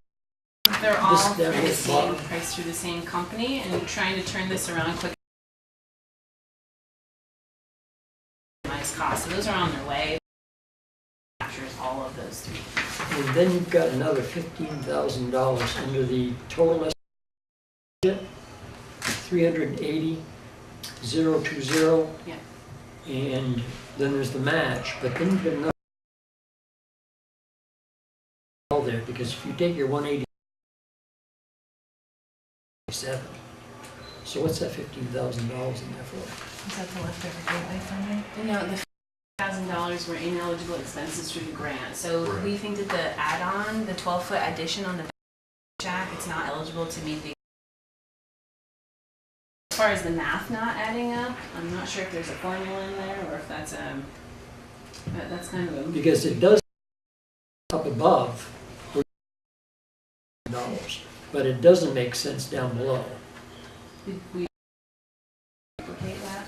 They're all this through down the at same bottom? price through the same company, and trying to turn this around quick. Cost. So those are on their way. Captures all of those 3. And then you've got another $15,000 under the total budget, 380,020. Yeah. And then there's the match, but then you've got another all there, because if you take your 187, so what's that $15,000 in there for? Is that the leftover gateway funding? No, the $1,000 were ineligible expenses through the grant. So we think that the add-on, the 12-foot addition on the jack, it's not eligible to meet the. As far as the math not adding up, I'm not sure if there's a formula in there or if that's that's kind of a. Because it does up above dollars, but it doesn't make sense down below. We duplicate that.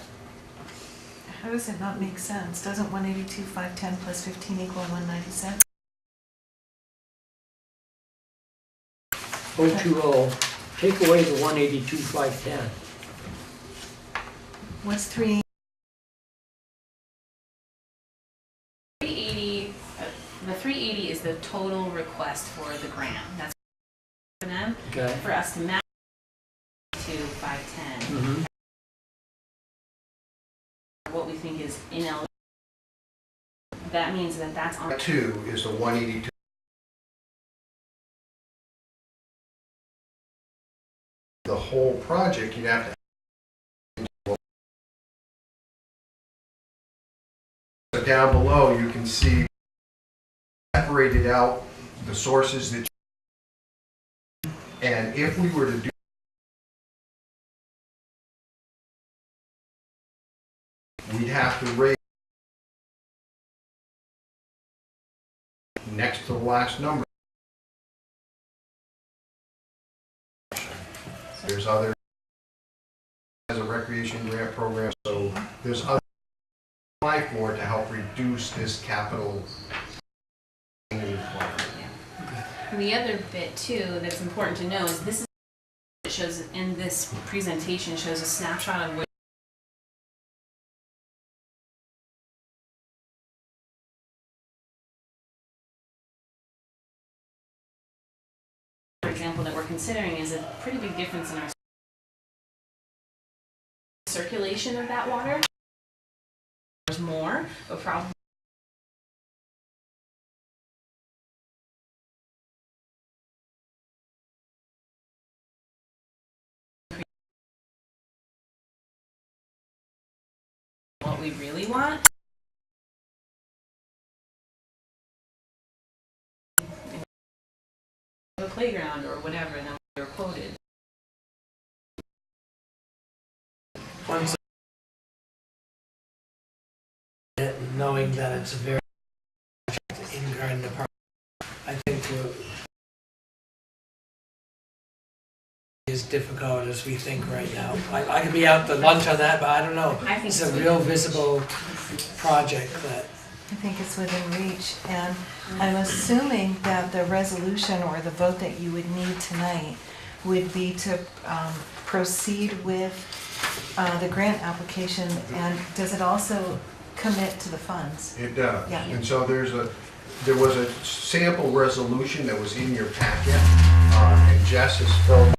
How does it not make sense? Doesn't 182,510 plus 15 equal 197? 020, take away the 182,510. What's 3? 380. The 380 is the total request for the grant. That's for them. Okay. For us to match to 510. Mm-hmm. What we think is ineligible. That means that that's on. 2 is the 182. The whole project, you'd have to. So down below, you can see separated out the sources that. And if we were to do. We'd have to raise next to the last number. There's other as a recreation grant program, so there's other apply for to help reduce this capital. And the other bit too that's important to know is this is it shows in this presentation shows a snapshot of what. For example, that we're considering is a pretty big difference in our circulation of that water. There's more, but probably what we really want. A playground or whatever, and then we were quoted. Once knowing that it's a very in Gardner Park, I think as difficult as we think right now. I could be out to lunch on that, but I don't know. I think It's a real visible project that. I think it's within reach, and I'm assuming that the resolution or the vote that you would need tonight would be to proceed with the grant application, and does it also commit to the funds? It does. Yeah. And so there was a sample resolution that was in your packet, and Jess has filled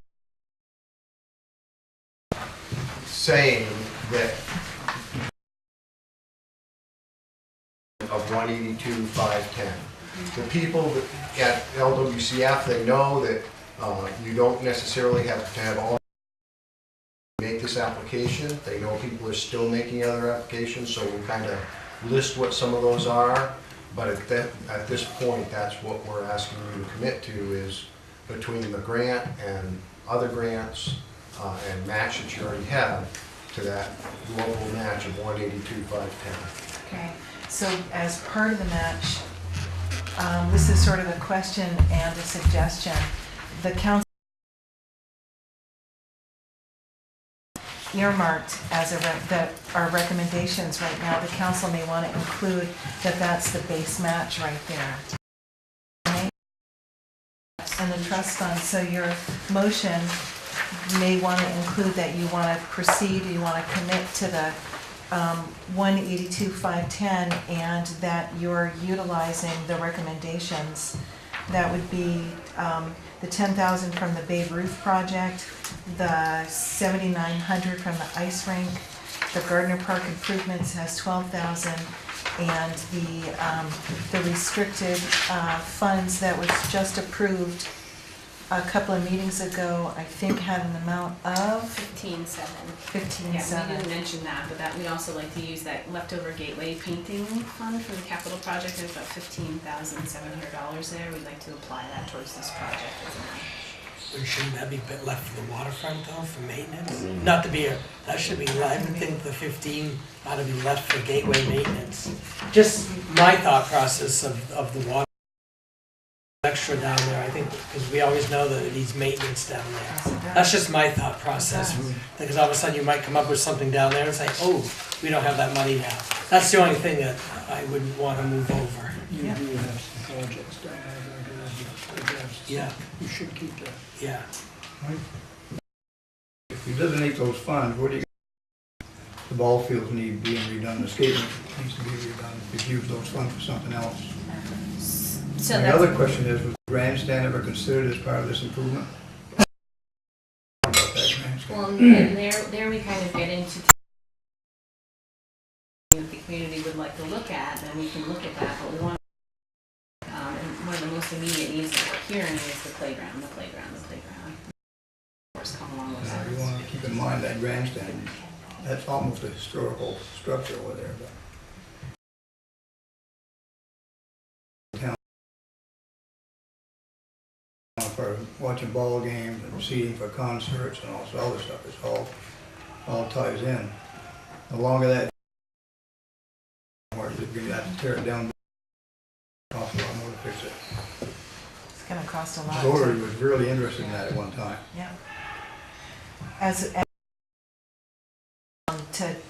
saying that of 182,510. The people at LWCF, they know that you don't necessarily have to have all make this application. They know people are still making other applications, so we kind of list what some of those are. But at this point, that's what we're asking you to commit to, is between the grant and other grants and match that you already have to that local match of 182,510. Okay, so as part of the match, this is sort of a question and a suggestion. The council earmarked as that our recommendations right now, the council may want to include that that's the base match right there. And the trust fund, so your motion may want to include that you want to proceed, you want to commit to the 182,510, and that you're utilizing the recommendations. That would be the 10,000 from the Babe Ruth project, the 7,900 from the ice rink, the Gardner Park improvements has 12,000, and the restricted funds that was just approved a couple of meetings ago, I think had an amount of 15,700. 15,700. Yeah, we didn't mention that, but that we'd also like to use that leftover gateway painting fund for the capital project. There's about $15,700 there. We'd like to apply that towards this project as a match. Shouldn't that be left for the waterfront though, for maintenance? Not to be that should be, I would think the 15 ought to be left for gateway maintenance. Just my thought process of the water extra down there, I think, because we always know that it needs maintenance down there. That's just my thought process, because all of a sudden you might come up with something down there and say, oh, we don't have that money now. That's the only thing that I wouldn't want to move over. You do have some projects down there. Yeah. You should keep that. Yeah. Right? If you designate those funds, what do you, the ball fields need being redone, the skate rink needs to be redone, if you use those funds for something else. So And the other question is, was the grandstand ever considered as part of this improvement? Well, and there we kind of get into what the community would like to look at, then we can look at that, but we want and one of the most immediate needs that we're hearing is the playground. Of course, come along with Now, that. you want to keep in mind that grandstand, that's almost a historical structure over there, but for watching ball games and seating for concerts and all this other stuff, it's all ties in. The longer that, we're going to have to tear it down, cost a lot more to fix it. It's going to cost a lot. Rotary was really interested in that at one time. Yeah.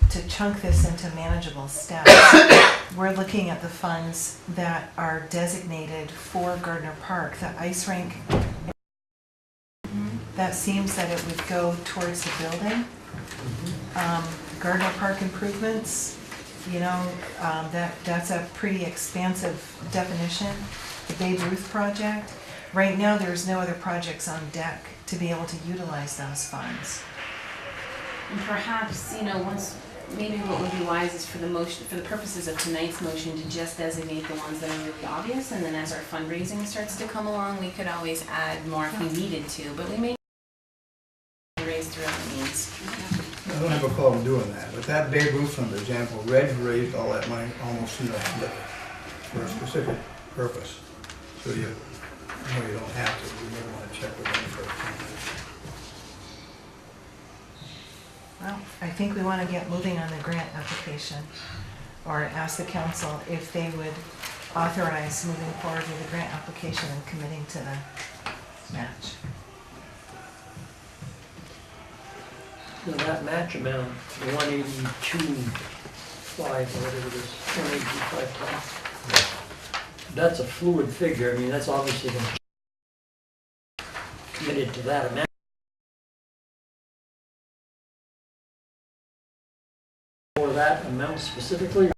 To chunk this into manageable steps, we're looking at the funds that are designated for Gardner Park. The ice rink, that seems that it would go towards the building. Gardner Park improvements, you know, that's a pretty expansive definition. The Babe Ruth project, right now there's no other projects on deck to be able to utilize those funds. And perhaps, you know, once, maybe what would be wise is for the motion, for the purposes of tonight's motion, to just designate the ones that are really obvious, and then as our fundraising starts to come along, we could always add more if we needed to, but we may raise through other means. I don't have a problem doing that, but that Babe Ruth, for example, Reg raised all that money almost single-handedly for a specific purpose. So you know you don't have to, you may want to check with them first. Well, I think we want to get moving on the grant application, or ask the council if they would authorize moving forward with the grant application and committing to the match. Now that match amount, 182.5 or whatever it is, 182.5, that's a fluid figure. I mean, that's obviously going to be committed to that amount. For that amount specifically?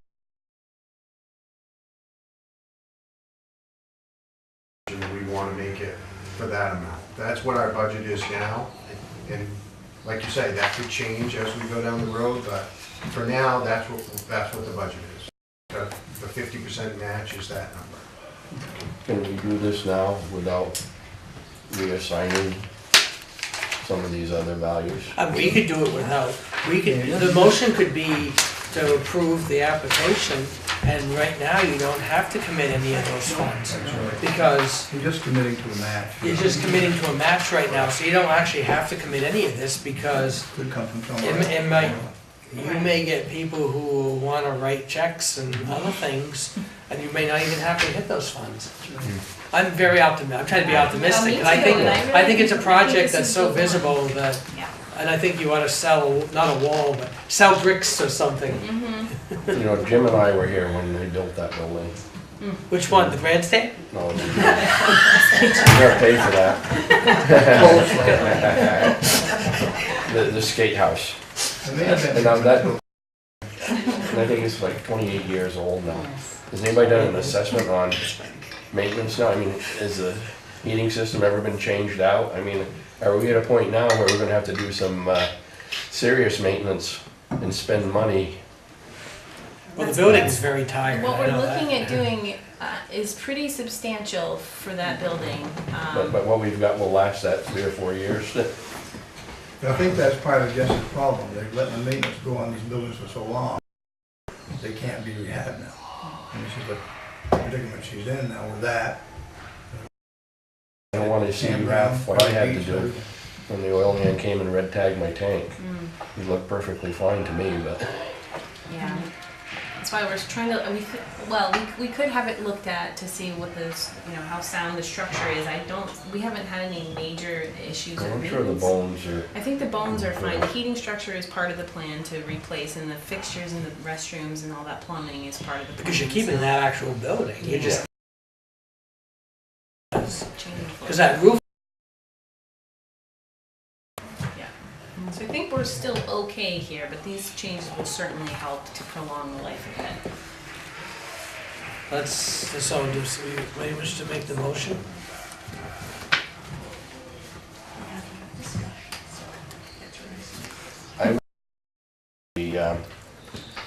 We want to make it for that amount. That's what our budget is now. And like you say, that could change as we go down the road, but for now, that's what the budget is. The 50% match is that number. Can we do this now without reassigning some of these other values? We could do it without, the motion could be to approve the application, and right now you don't have to commit any of those funds. Because You're just committing to a match. you're just committing to a match right now, so you don't actually have to commit any of this, because Could come from somewhere. it might, you may get people who want to write checks and other things, and you may not even have to hit those funds. I'm very optimistic, I'm trying to be optimistic, and I think it's a project that's so visible that, and I think you ought to sell, not a wall, but sell bricks or something. You know, Jim and I were here when they built that building. Which one, the grandstand? No, we never paid for that. The skate house. And now that, and I think it's like 28 years old now. Has anybody done an assessment on maintenance now? I mean, has the heating system ever been changed out? I mean, are we at a point now where we're gonna have to do some serious maintenance and spend money? Well, the building's very tired. What I we're know that. looking at doing is pretty substantial for that building. But what we've got will last that 3 or 4 years. But I think that's part of Jess's problem. They're letting the maintenance go on these buildings for so long, they can't be rehabbed now. And this is the predicament she's in now with that. I don't want to see you have what I had to do when the oil man came and red tagged my tank. He looked perfectly fine to me, but. Yeah. That's why we're trying to, we could have it looked at to see what this, you know, how sound the structure is. We haven't had any major issues or I'm sure the bones are. I think the bones are fine. The heating structure is part of the plan to replace, and the fixtures and the restrooms and all that plumbing is part of the plan. Because you're keeping that actual building, you're just. Because that roof. So I think we're still okay here, but these changes will certainly help to prolong the life of it. Let's all do, so we wish to make the motion? I would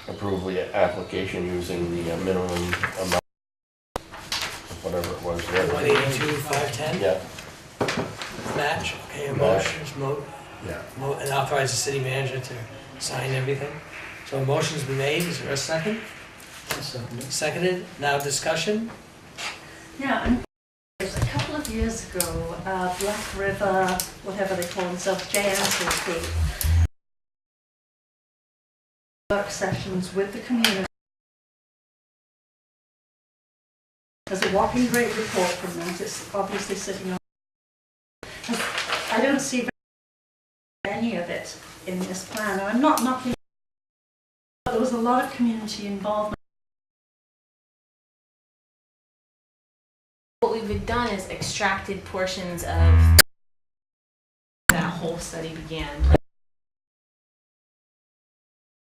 approve the application using the minimum amount, whatever it was. 182,510? Yeah. Match, okay, a motion, Yeah. And authorize the city manager to sign everything. So a motion's been made, is there a second? Seconded, now discussion? Yeah, and a couple of years ago, Black River, whatever they call themselves, JNCP, work sessions with the community. There's a whopping great report from them, it's obviously sitting on. I don't see any of it in this plan. I'm not knocking, but there was a lot of community involvement. What we've done is extracted portions of that whole study began.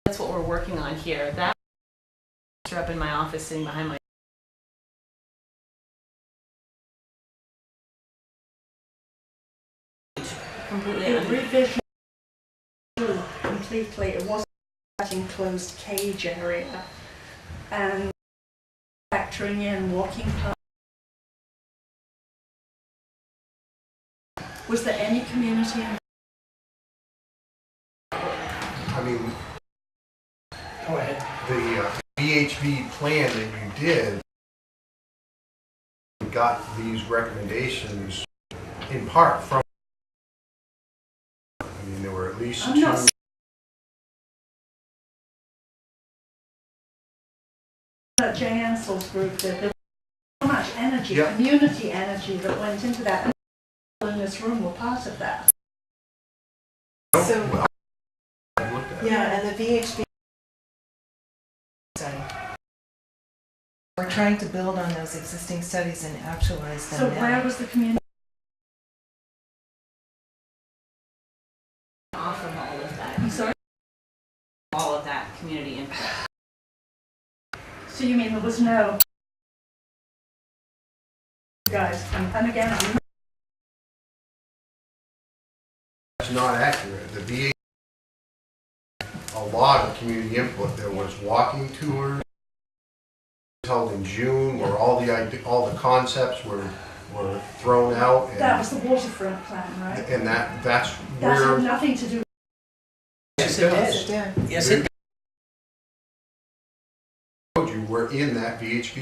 That's what we're working on here. That are up in my office sitting behind my completely Revision completely completely, it wasn't that enclosed cage area. And factoring in walking paths. Was there any community? I mean, Go ahead. the VHB plan that you did got these recommendations in part from, I mean, there were at least I'm two. not that Jay Ansell's group did. There was so much energy, Yeah. community energy that went into that. And people in this room were part of that. So, Well, I looked at it. yeah, and the VHB, sorry. We're trying to build on those existing studies and actualize them So now. where was the community? Off of all of that, I'm sorry? all of that community input. So you mean there was no? Guys, and again, I'm That's not accurate. The VA, a lot of community input. There was walking tours held in June where all the concepts were thrown out. And that was the waterfront plan, right? and that's That where had nothing to do with Yes, it Yes, did. it did. Yes, it did. you were in that VHB.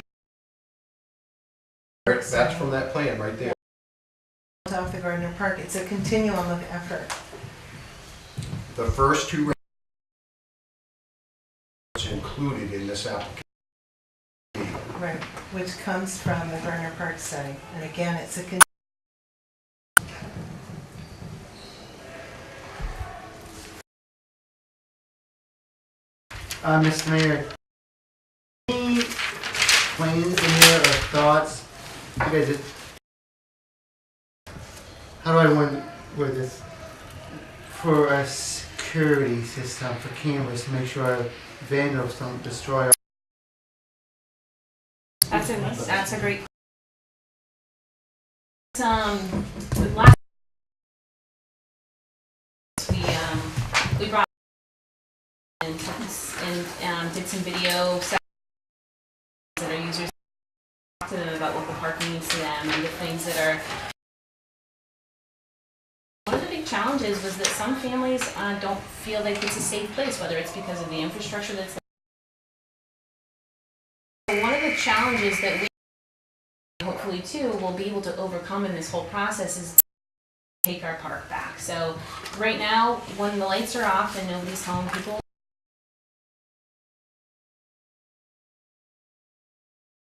That's from that plan right there. Off the Gardner Park, it's a continuum of effort. The first two included in this application. Right, which comes from the Gardner Park study. And again, it's a Mr. Mayor, any plans in here or thoughts? You guys, how do I word this? For a security system for cameras to make sure our vandals don't destroy our. That's a great. Last we brought and did some video sessions that our users talked to them about local parking needs to them and the things that are. One of the big challenges was that some families don't feel like it's a safe place, whether it's because of the infrastructure that's there. One of the challenges that we hopefully too will be able to overcome in this whole process is take our park back. So right now, when the lights are off and nobody's home, people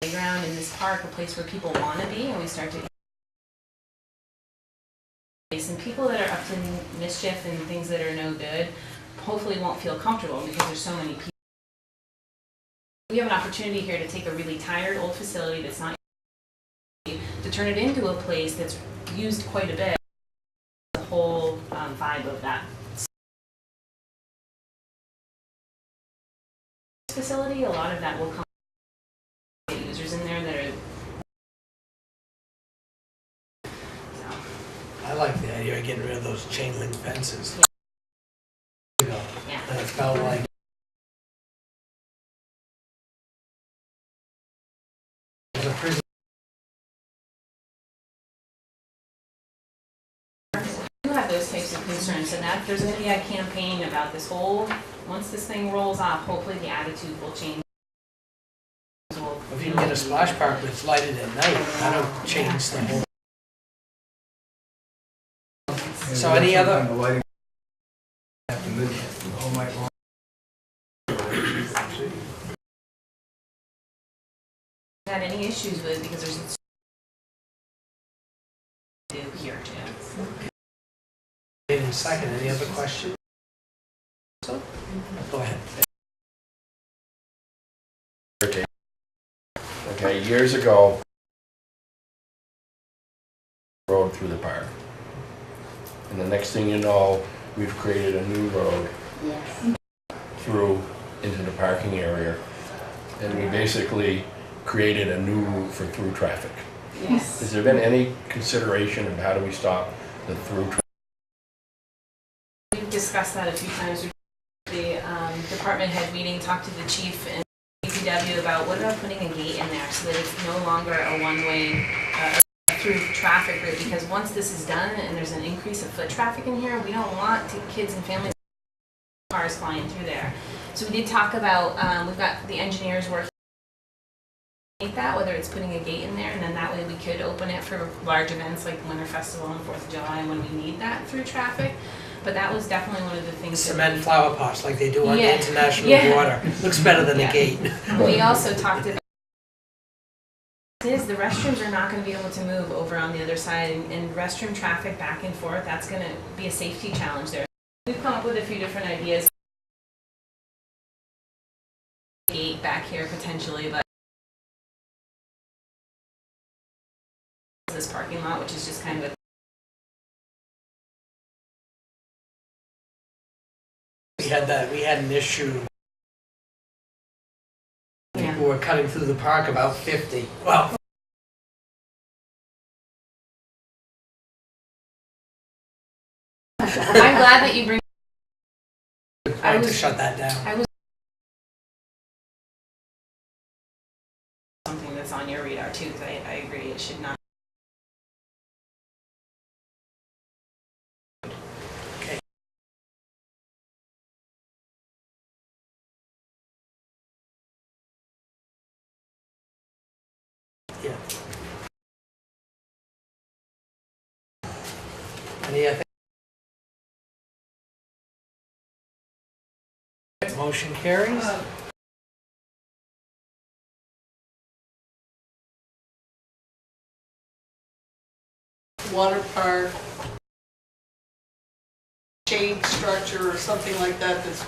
playground in this park, a place where people want to be, and we start to and people that are up to mischief and things that are no good hopefully won't feel comfortable because there's so many people. We have an opportunity here to take a really tired old facility that's not to turn it into a place that's used quite a bit. The whole vibe of that facility, a lot of that will come with users in there that are. I like the idea of getting rid of those chain link fences. You know, Yeah. and it felt like there's a prison. You have those types of concerns, and that there's going to be a campaign about this whole. Once this thing rolls off, hopefully the attitude will change. If you can get a splash park that's lighted at night, that'll change the whole. So any other? Had any issues with because there's do here too. Made in second, any other questions? So, go ahead. Okay, years ago, road through the park. And the next thing you know, we've created a new road through into the parking area. And we basically created a new route for through traffic. Yes. Has there been any consideration of how do we stop the through traffic? We've discussed that a few times. department head meeting, talked to the chief and DPW about what about putting a gate in there so that it's no longer a one-way through traffic route, because once this is done and there's an increase of foot traffic in here, we don't want kids and families cars flying through there. So we did talk about, we've got the engineers working that, whether it's putting a gate in there, and then that way we could open it for large events like Winter Festival and 4th of July when we need that through traffic. But that was definitely one of the things. Cement flower pots like they do on the Yeah. international Yeah. border. Looks better than Yeah. a gate. We also talked about the restrooms are not going to be able to move over on the other side, and restroom traffic back and forth, that's going to be a safety challenge there. We've come up with a few different ideas. Gate back here potentially, but this parking lot, which is just kind of a we had an issue. People were cutting through the park about 50. Well, I'm glad that you bring. I was to shut that down. I was something that's on your radar too, because I agree it should not. Okay. Yeah. Any other? Motion carries. Water park, shade structure or something like that that's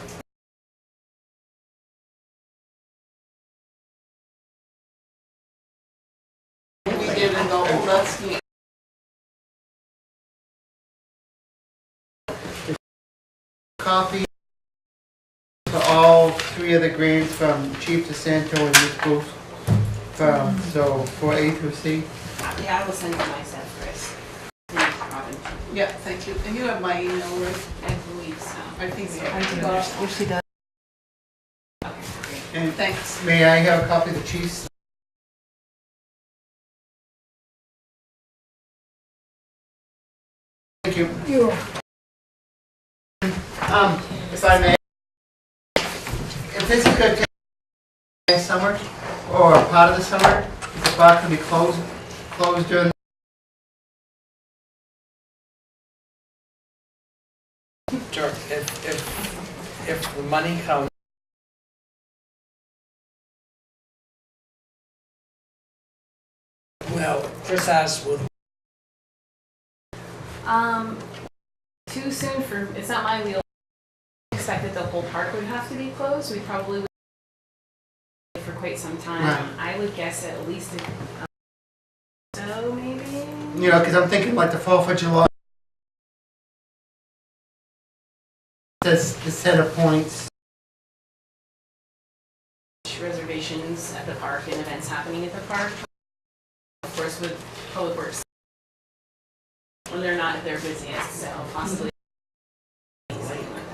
we did and go, oh, that's neat. Copy to all three of the grants from Chief DeSanto and Ms. Booth from, so for A through C. Yeah, I will send you myself, Chris. Robin. Yeah, thank you. And you have my email, right? I believe so. I think so. I do. Well, If she does. And thanks. may I have a copy of the Chief's? Thank you. If I may, if this is going to take summer or part of the summer, is the park can be closed during. Sure. If the money comes. Well, Chris asked with. Too soon for, it's not my wheel. I expect that the whole park would have to be closed. We probably would for quite some time. Right. I would guess at least so maybe. You know, because I'm thinking like the 4th of July. Says the center points. Reservations at the park and events happening at the park. Of course, with Public Works when they're not at their busiest, so possibly.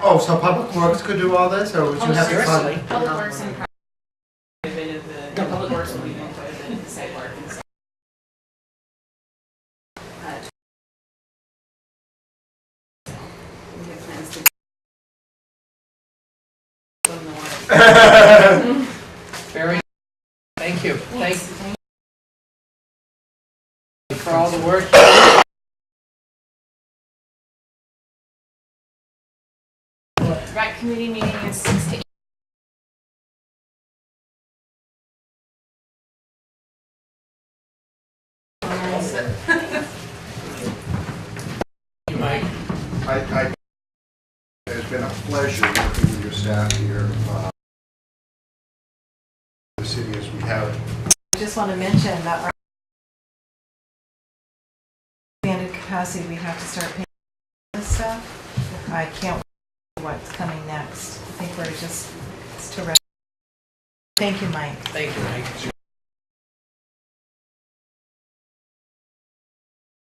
Oh, so Public Works could do all this, or would you have to fund? Public Works and quite a bit of the Public Works will be doing quite a bit of the site work and stuff. We have plans to go in the water. Very. Thank you. Thanks. Thank you for all the work. Rec committee meeting is 6 to 8. Mike. It's been a pleasure working with your staff here. The city as we have. I just want to mention that our expanded capacity, we have to start paying this stuff. I can't wait for what's coming next. I think we're just, it's terrific. Thank you, Mike. Thank you, Mike.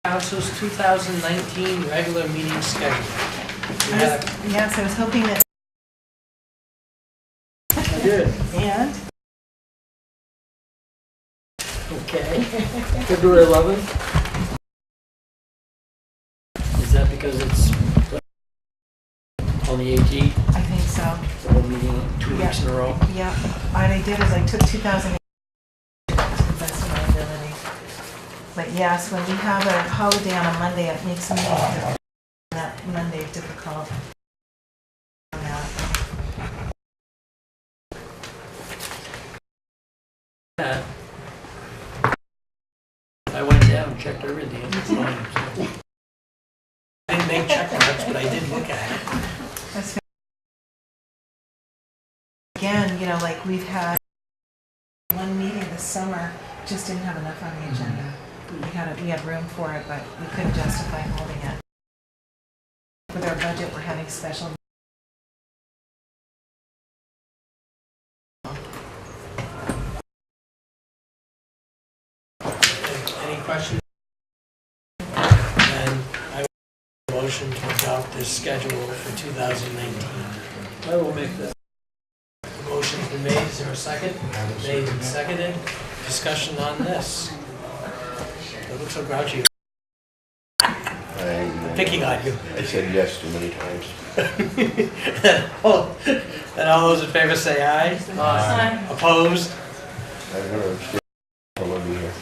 Council's 2019 regular meeting schedule. We had a Yes, I was hoping that did. And Okay. February 11th? Is that because it's on the 18th? I think so. The whole meeting 2 weeks in a row? Yeah, what I did is I took 2008 to the best of my ability. But yes, when we have a holiday on a Monday, it makes me that Monday difficult. On that. Yeah. I went down and checked everything. It's fine. I didn't make check marks, but I did look at it. That's again, you know, like we've had one meeting this summer, just didn't have enough on the agenda. We had room for it, but we couldn't justify holding it. With our budget, we're having special. Any questions? And I would motion to adopt this schedule for 2019. I will make that. Motion's been made, is there a second? Made and seconded. Discussion on this. Don't look so grouchy. Picking on you. I said yes too many times. And all those in favor say aye. Aye. Opposed? I'm gonna abstain from being here.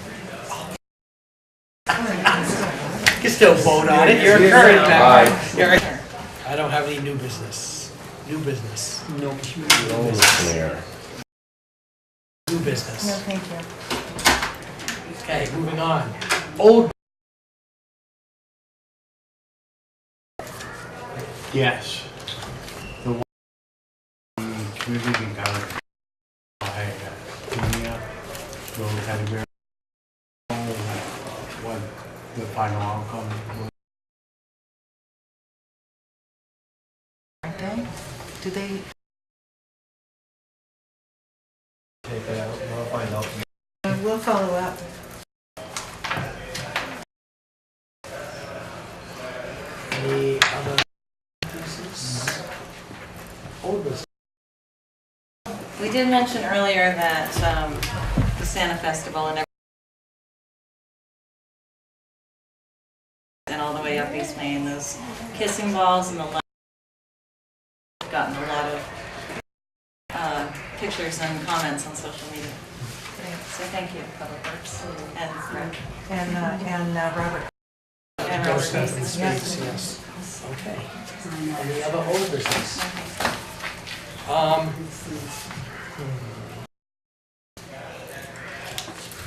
You can still vote on it, you're a current member. Aye. I don't have any new business. New business. No. No there. New No, business. thank you. Okay, moving on. Old. Yes. The one community garden by Kenya, so we had a very what the final outcome was. Aren't they? Do they? Take it out, I'll find out. We'll follow up. Any other business? Old business. We did mention earlier that the Santa Festival and all the way up East Main, those kissing balls and the lights, gotten a lot of pictures and comments on social media. So thank you, Public Works and Rec. And Robert. And Those Robert stuff in Mason. space, yes. Okay. Any other old business?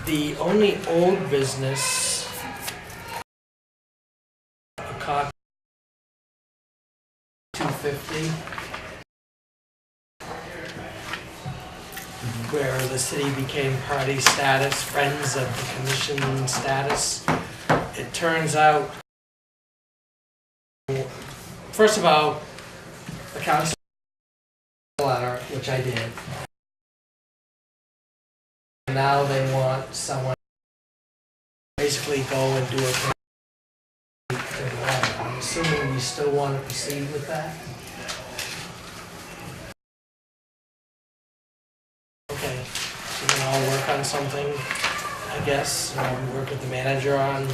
The only old business, a copy 250, where the city became party status, friends of the commission status. It turns out, first of all, the council letter, which I did. Now they want someone to basically go and do a letter. I'm assuming we still want to proceed with that. Okay, so we can all work on something, I guess. Work with the manager on.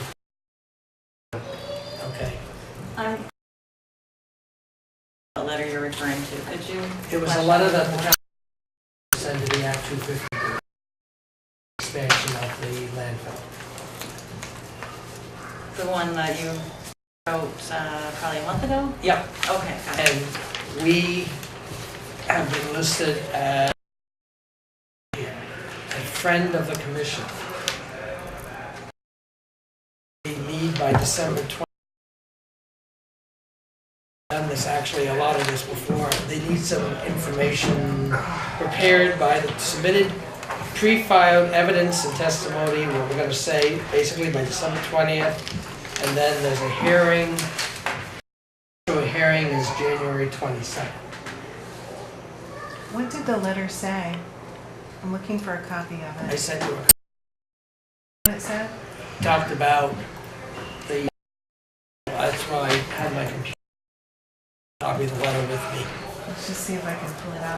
Okay. What letter you're referring to, could you? It was a letter that the council sent to the Act 250 expansion of the landfill. The one that you wrote probably a month ago? Yep. Okay, got it. And we have been listed as a friend of the commission. We need by December 20th. Done this, actually, a lot of this before. They need some information prepared by the submitted pre-filed evidence and testimony, what we're going to say, basically by December 20th. And then there's a hearing. So a hearing is January 22nd. What did the letter say? I'm looking for a copy of I it. sent you a What it said? talked about the, that's why I had my computer copy of the letter with me. Let's just see if I can pull it out.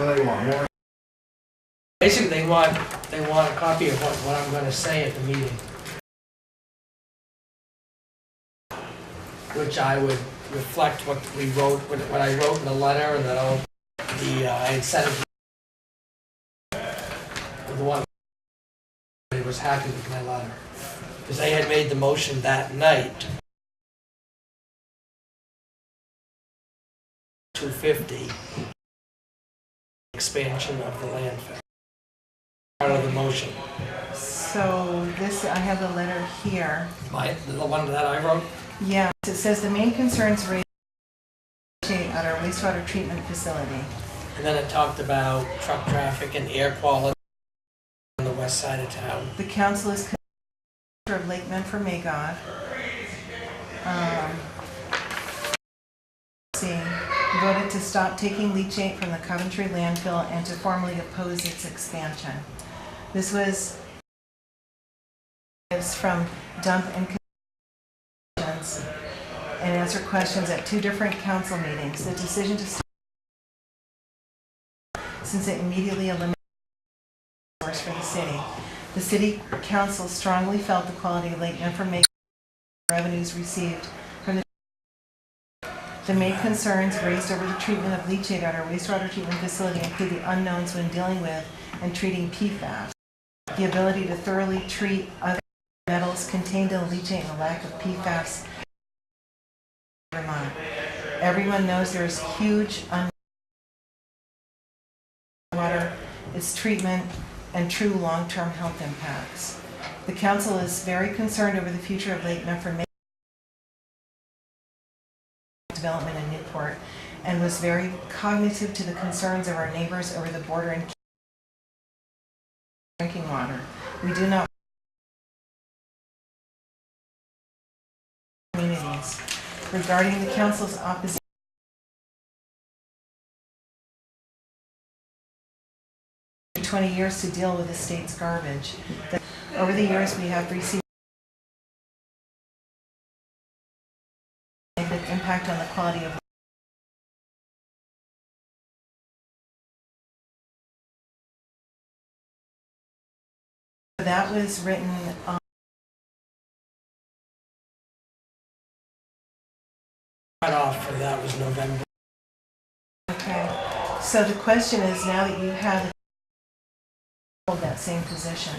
What do they want, more? Basically, they want a copy of what I'm gonna say at the meeting. Which I would reflect what we wrote, what I wrote in the letter, and then I had sent it to the one who was happy with my letter. Because they had made the motion that night. 250 expansion of the landfill. Part of the motion. So this, I have the letter here. The one that I wrote? Yeah, it says the main concerns raised at our wastewater treatment facility. And then it talked about truck traffic and air quality on the west side of town. The council is of Lake Menfor-Magog. Voted to stop taking leachate from the Coventry landfill and to formally oppose its expansion. This was from dump and answer questions at 2 different council meetings. The decision to stop, since it immediately eliminated the source for the city. The city council strongly felt the quality of Lake Menfor-Magog revenues received from the main concerns raised over the treatment of leachate at our wastewater treatment facility include the unknowns when dealing with and treating PFAS, the ability to thoroughly treat other metals contained in leachate, and the lack of PFAS in Vermont. Everyone knows there is huge water, its treatment, and true long-term health impacts. The council is very concerned over the future of Lake Menfor-Magog development in Newport, and was very cognitive to the concerns of our neighbors over the border and drinking water. We do not communities. Regarding the council's opposition for 20 years to deal with the state's garbage. Over the years we have received impact on the quality of that was written on Off for that was November. Okay, so the question is, now that you have that same position,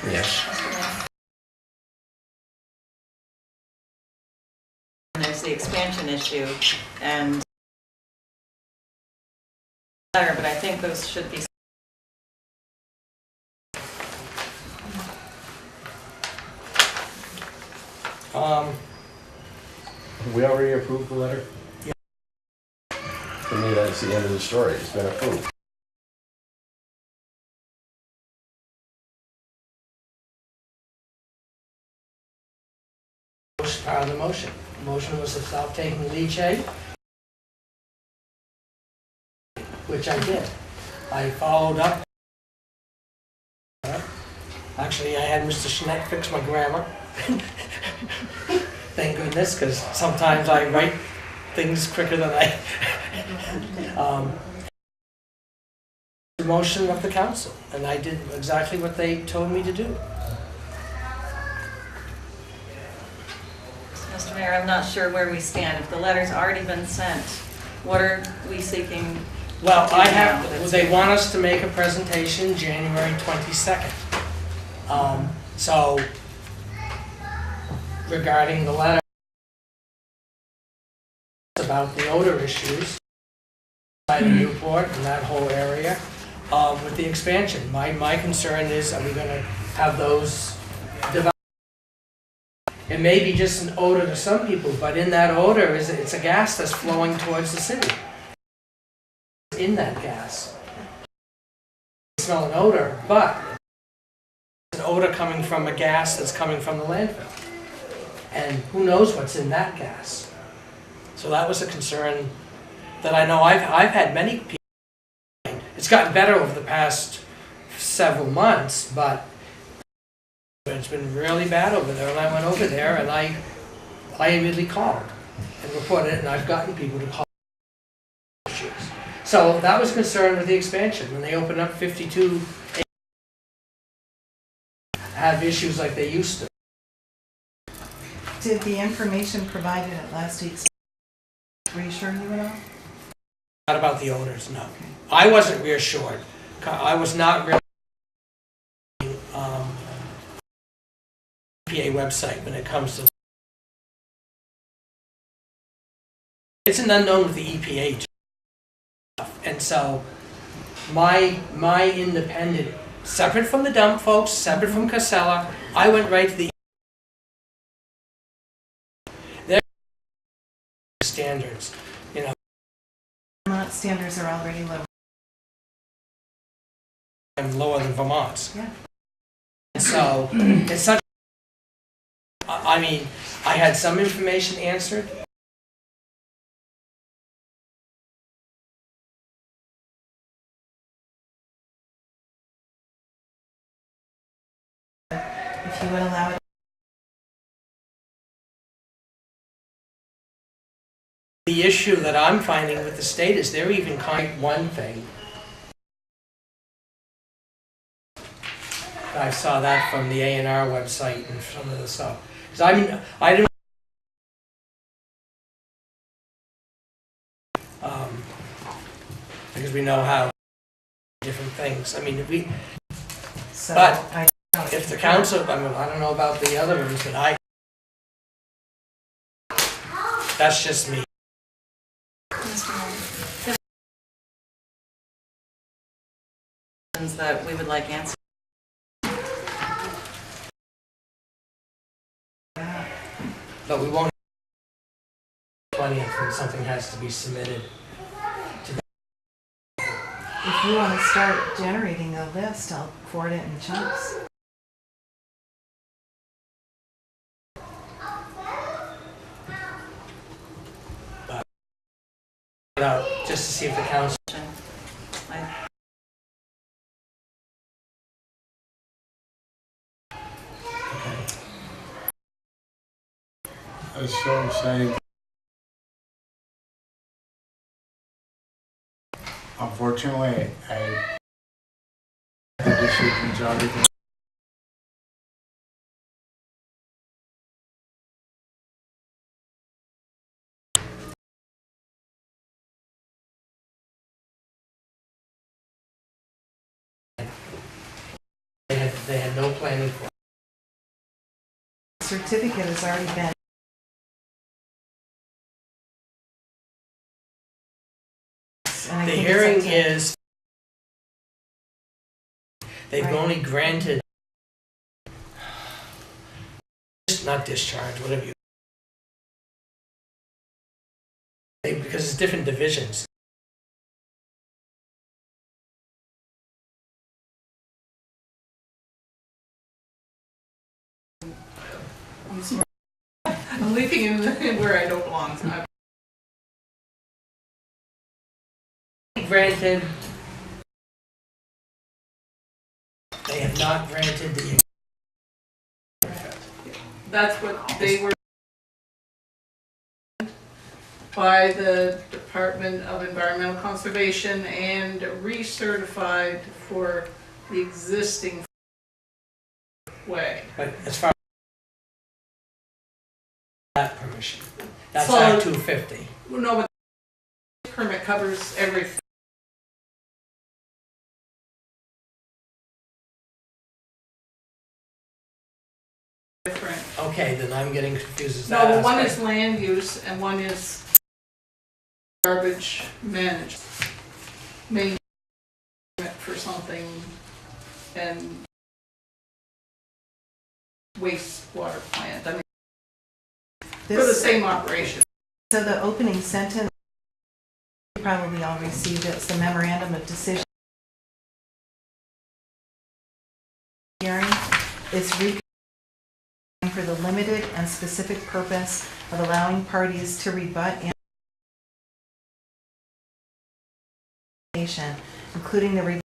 Yes. And there's the expansion issue and but I think those should be We already approved the letter? Yeah. For me, that's the end of the story. It's been approved. Part of the motion. The motion was to stop taking leachate, which I did. I followed up. Actually, I had Mr. Schneck fix my grammar. Thank goodness, because sometimes I write things quicker than I... the motion of the council, and I did exactly what they told me to do. Mr. Mayor, I'm not sure where we stand. If the letter's already been sent, what are we seeking? Well, to do I now have, that it's they been- want us to make a presentation January 22nd. So, regarding the letter about the odor issues in Newport and that whole area, with the expansion, my concern is, are we gonna have those develop? It may be just an odor to some people, but in that odor it's a gas that's flowing towards the city. In that gas. You smell an odor, but it's an odor coming from a gas that's coming from the landfill. And who knows what's in that gas. So that was a concern that I know I've had many people. It's gotten better over the past several months, but it's been really bad over there. And I went over there and I immediately called and report it, and I've gotten people to call issues. So that was concerned with the expansion. When they opened up 52, have issues like they used to. Did the information provided at last week's reassure you at all? Not about the owners, no. I wasn't reassured. I was not really EPA website when it comes to. It's an unknown with the EPA, and so my independent, separate from the dump folks, separate from Casella, I went right to the their standards. You know, Vermont standards are already low. I'm lower than Vermont's. Yeah. And so it's such. I mean, I had some information answered. If you would allow it. The issue that I'm finding with the state is they're even calling one thing. I saw that from the A&R website and some of the stuff. Because I didn't. Because we know how different things. I mean, if we. So But if the council, I mean, I don't know about the other ones, but that's just me. That we would like answered. But we won't have 20th when something has to be submitted. If you want to start generating a list, I'll forward it in chunks. Just to see if the council. So I'm saying, unfortunately, the decisions already been. They had no planning for it. The certificate has already been. The hearing is, they've only granted, not discharge, whatever you, because it's different divisions. I'm leaping in where I don't belong. So Granted, they have not granted the. that's what they were by the Department of Environmental Conservation and recertified for the existing way. But as far as that permission, that's So- Act 250. No, but the permit covers everything. Different. Okay, then I'm getting confused as No, that but one aspect. is land use and one is garbage management. Main for something and wastewater plant. I mean, for the same operation. So the opening sentence, you probably all received it, it's the memorandum of decision. Hearing is for the limited and specific purpose of allowing parties to rebut and including the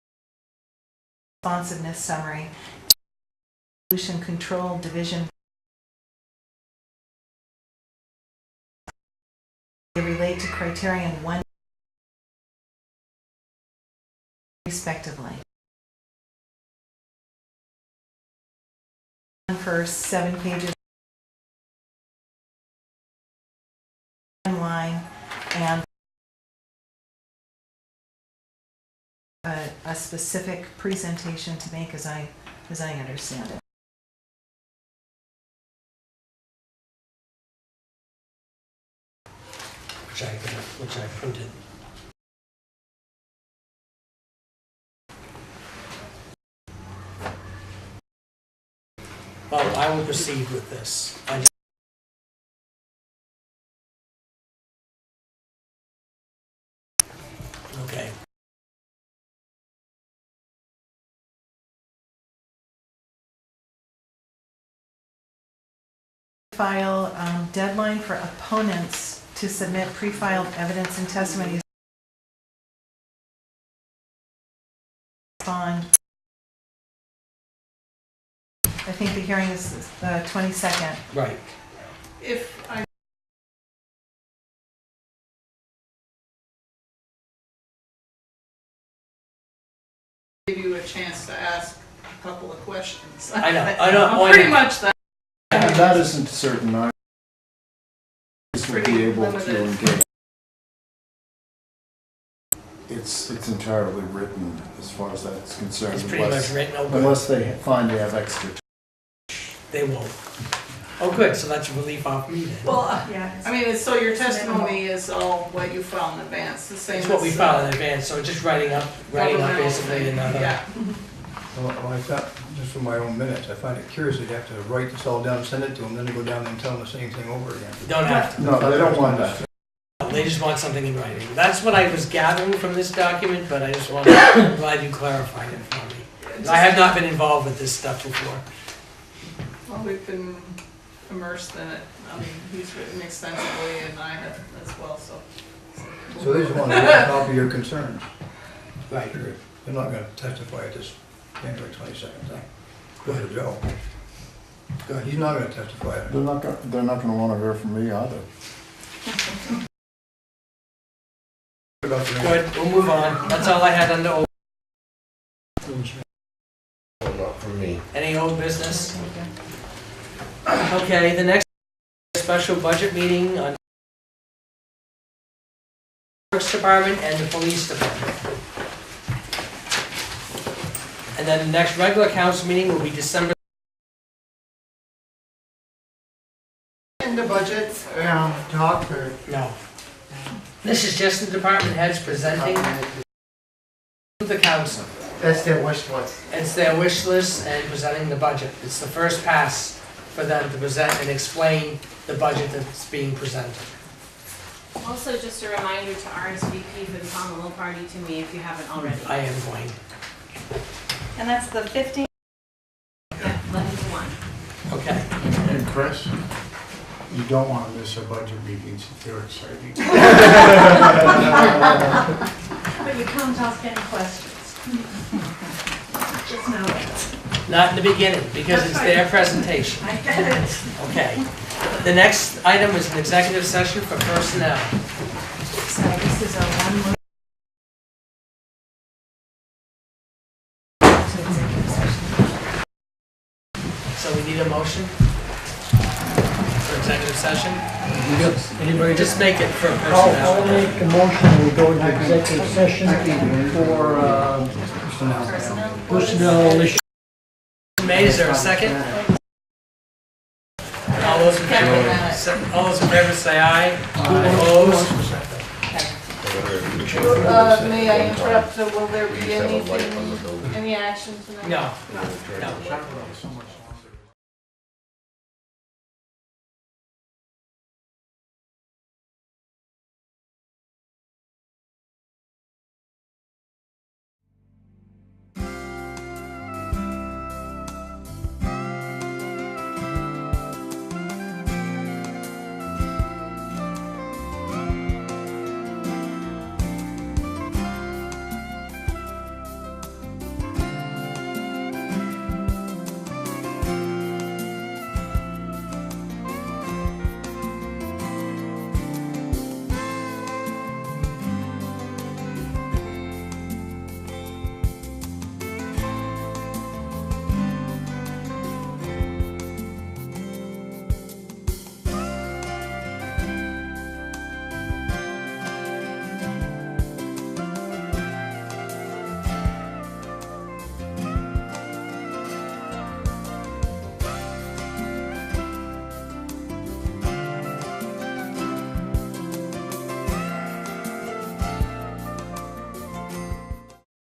responsiveness summary, pollution control division They relate to criterion 1 respectively. For 7 pages line and a specific presentation to make as I understand it. Which I printed. Well, I will proceed with this. Okay. File deadline for opponents to submit pre-filed evidence and testimony on. I think the hearing is the 22nd. Right. If I give you a chance to ask a couple of questions. I know. Pretty much that. That isn't certain. I will Pretty be able to limited. engage. It's entirely written as far as that's concerned. It's pretty much written. Oh, good. Unless they find they have extra. They won't. Oh, good. So that's a relief off me then. Well, Yeah. I mean, so your testimony is all what you file in advance, the same It's what we as, file in advance. So just writing up governmental basically thing. another. Yeah. Well, I thought, just for my own minutes, I find it curious that you have to write this all down, send it to them, then they go down and tell them the same thing over again. You don't have to. No, they don't want that. They just want something in writing. That's what I was gathering from this document, but I just wanted, I'm glad you clarified it for me. I have not been involved with this stuff before. Well, we've been immersed in it. I mean, he's written extensively and I have as well, so. So they just want a copy of your concerns. Right. They're not gonna testify at this January 22nd thing. Go ahead, Joe. Good. He's not gonna testify. They're not gonna wanna hear from me either. Good, we'll move on. That's all I had under old. Not from me. Any old business? Okay, the next special budget meeting on Works Department and the Police Department. And then the next regular council meeting will be December. In the budget, talk or? No. This is just the department heads presenting to the council. That's their wish list. It's their wish list and presenting the budget. It's the first pass for them to present and explain the budget that's being presented. Also, just a reminder to RSVP for the Commonwealth Party to me if you haven't already. I am going. And that's the 15th? Yeah, 11 to 1. Okay. And Chris, you don't want to miss our budget meetings if they're exciting. But you can't ask any questions. Just know it. Not in the beginning, because it's their presentation. I get it. Okay. The next item is an executive session for personnel. So this is a one. So we need a motion for executive session? Anybody Just make it for I'll personnel. make a motion, we go into executive session for personnel issues. May, is there a second? All those in favor say aye. Opposed? May I interrupt, will there be anything, any action tonight? No. No.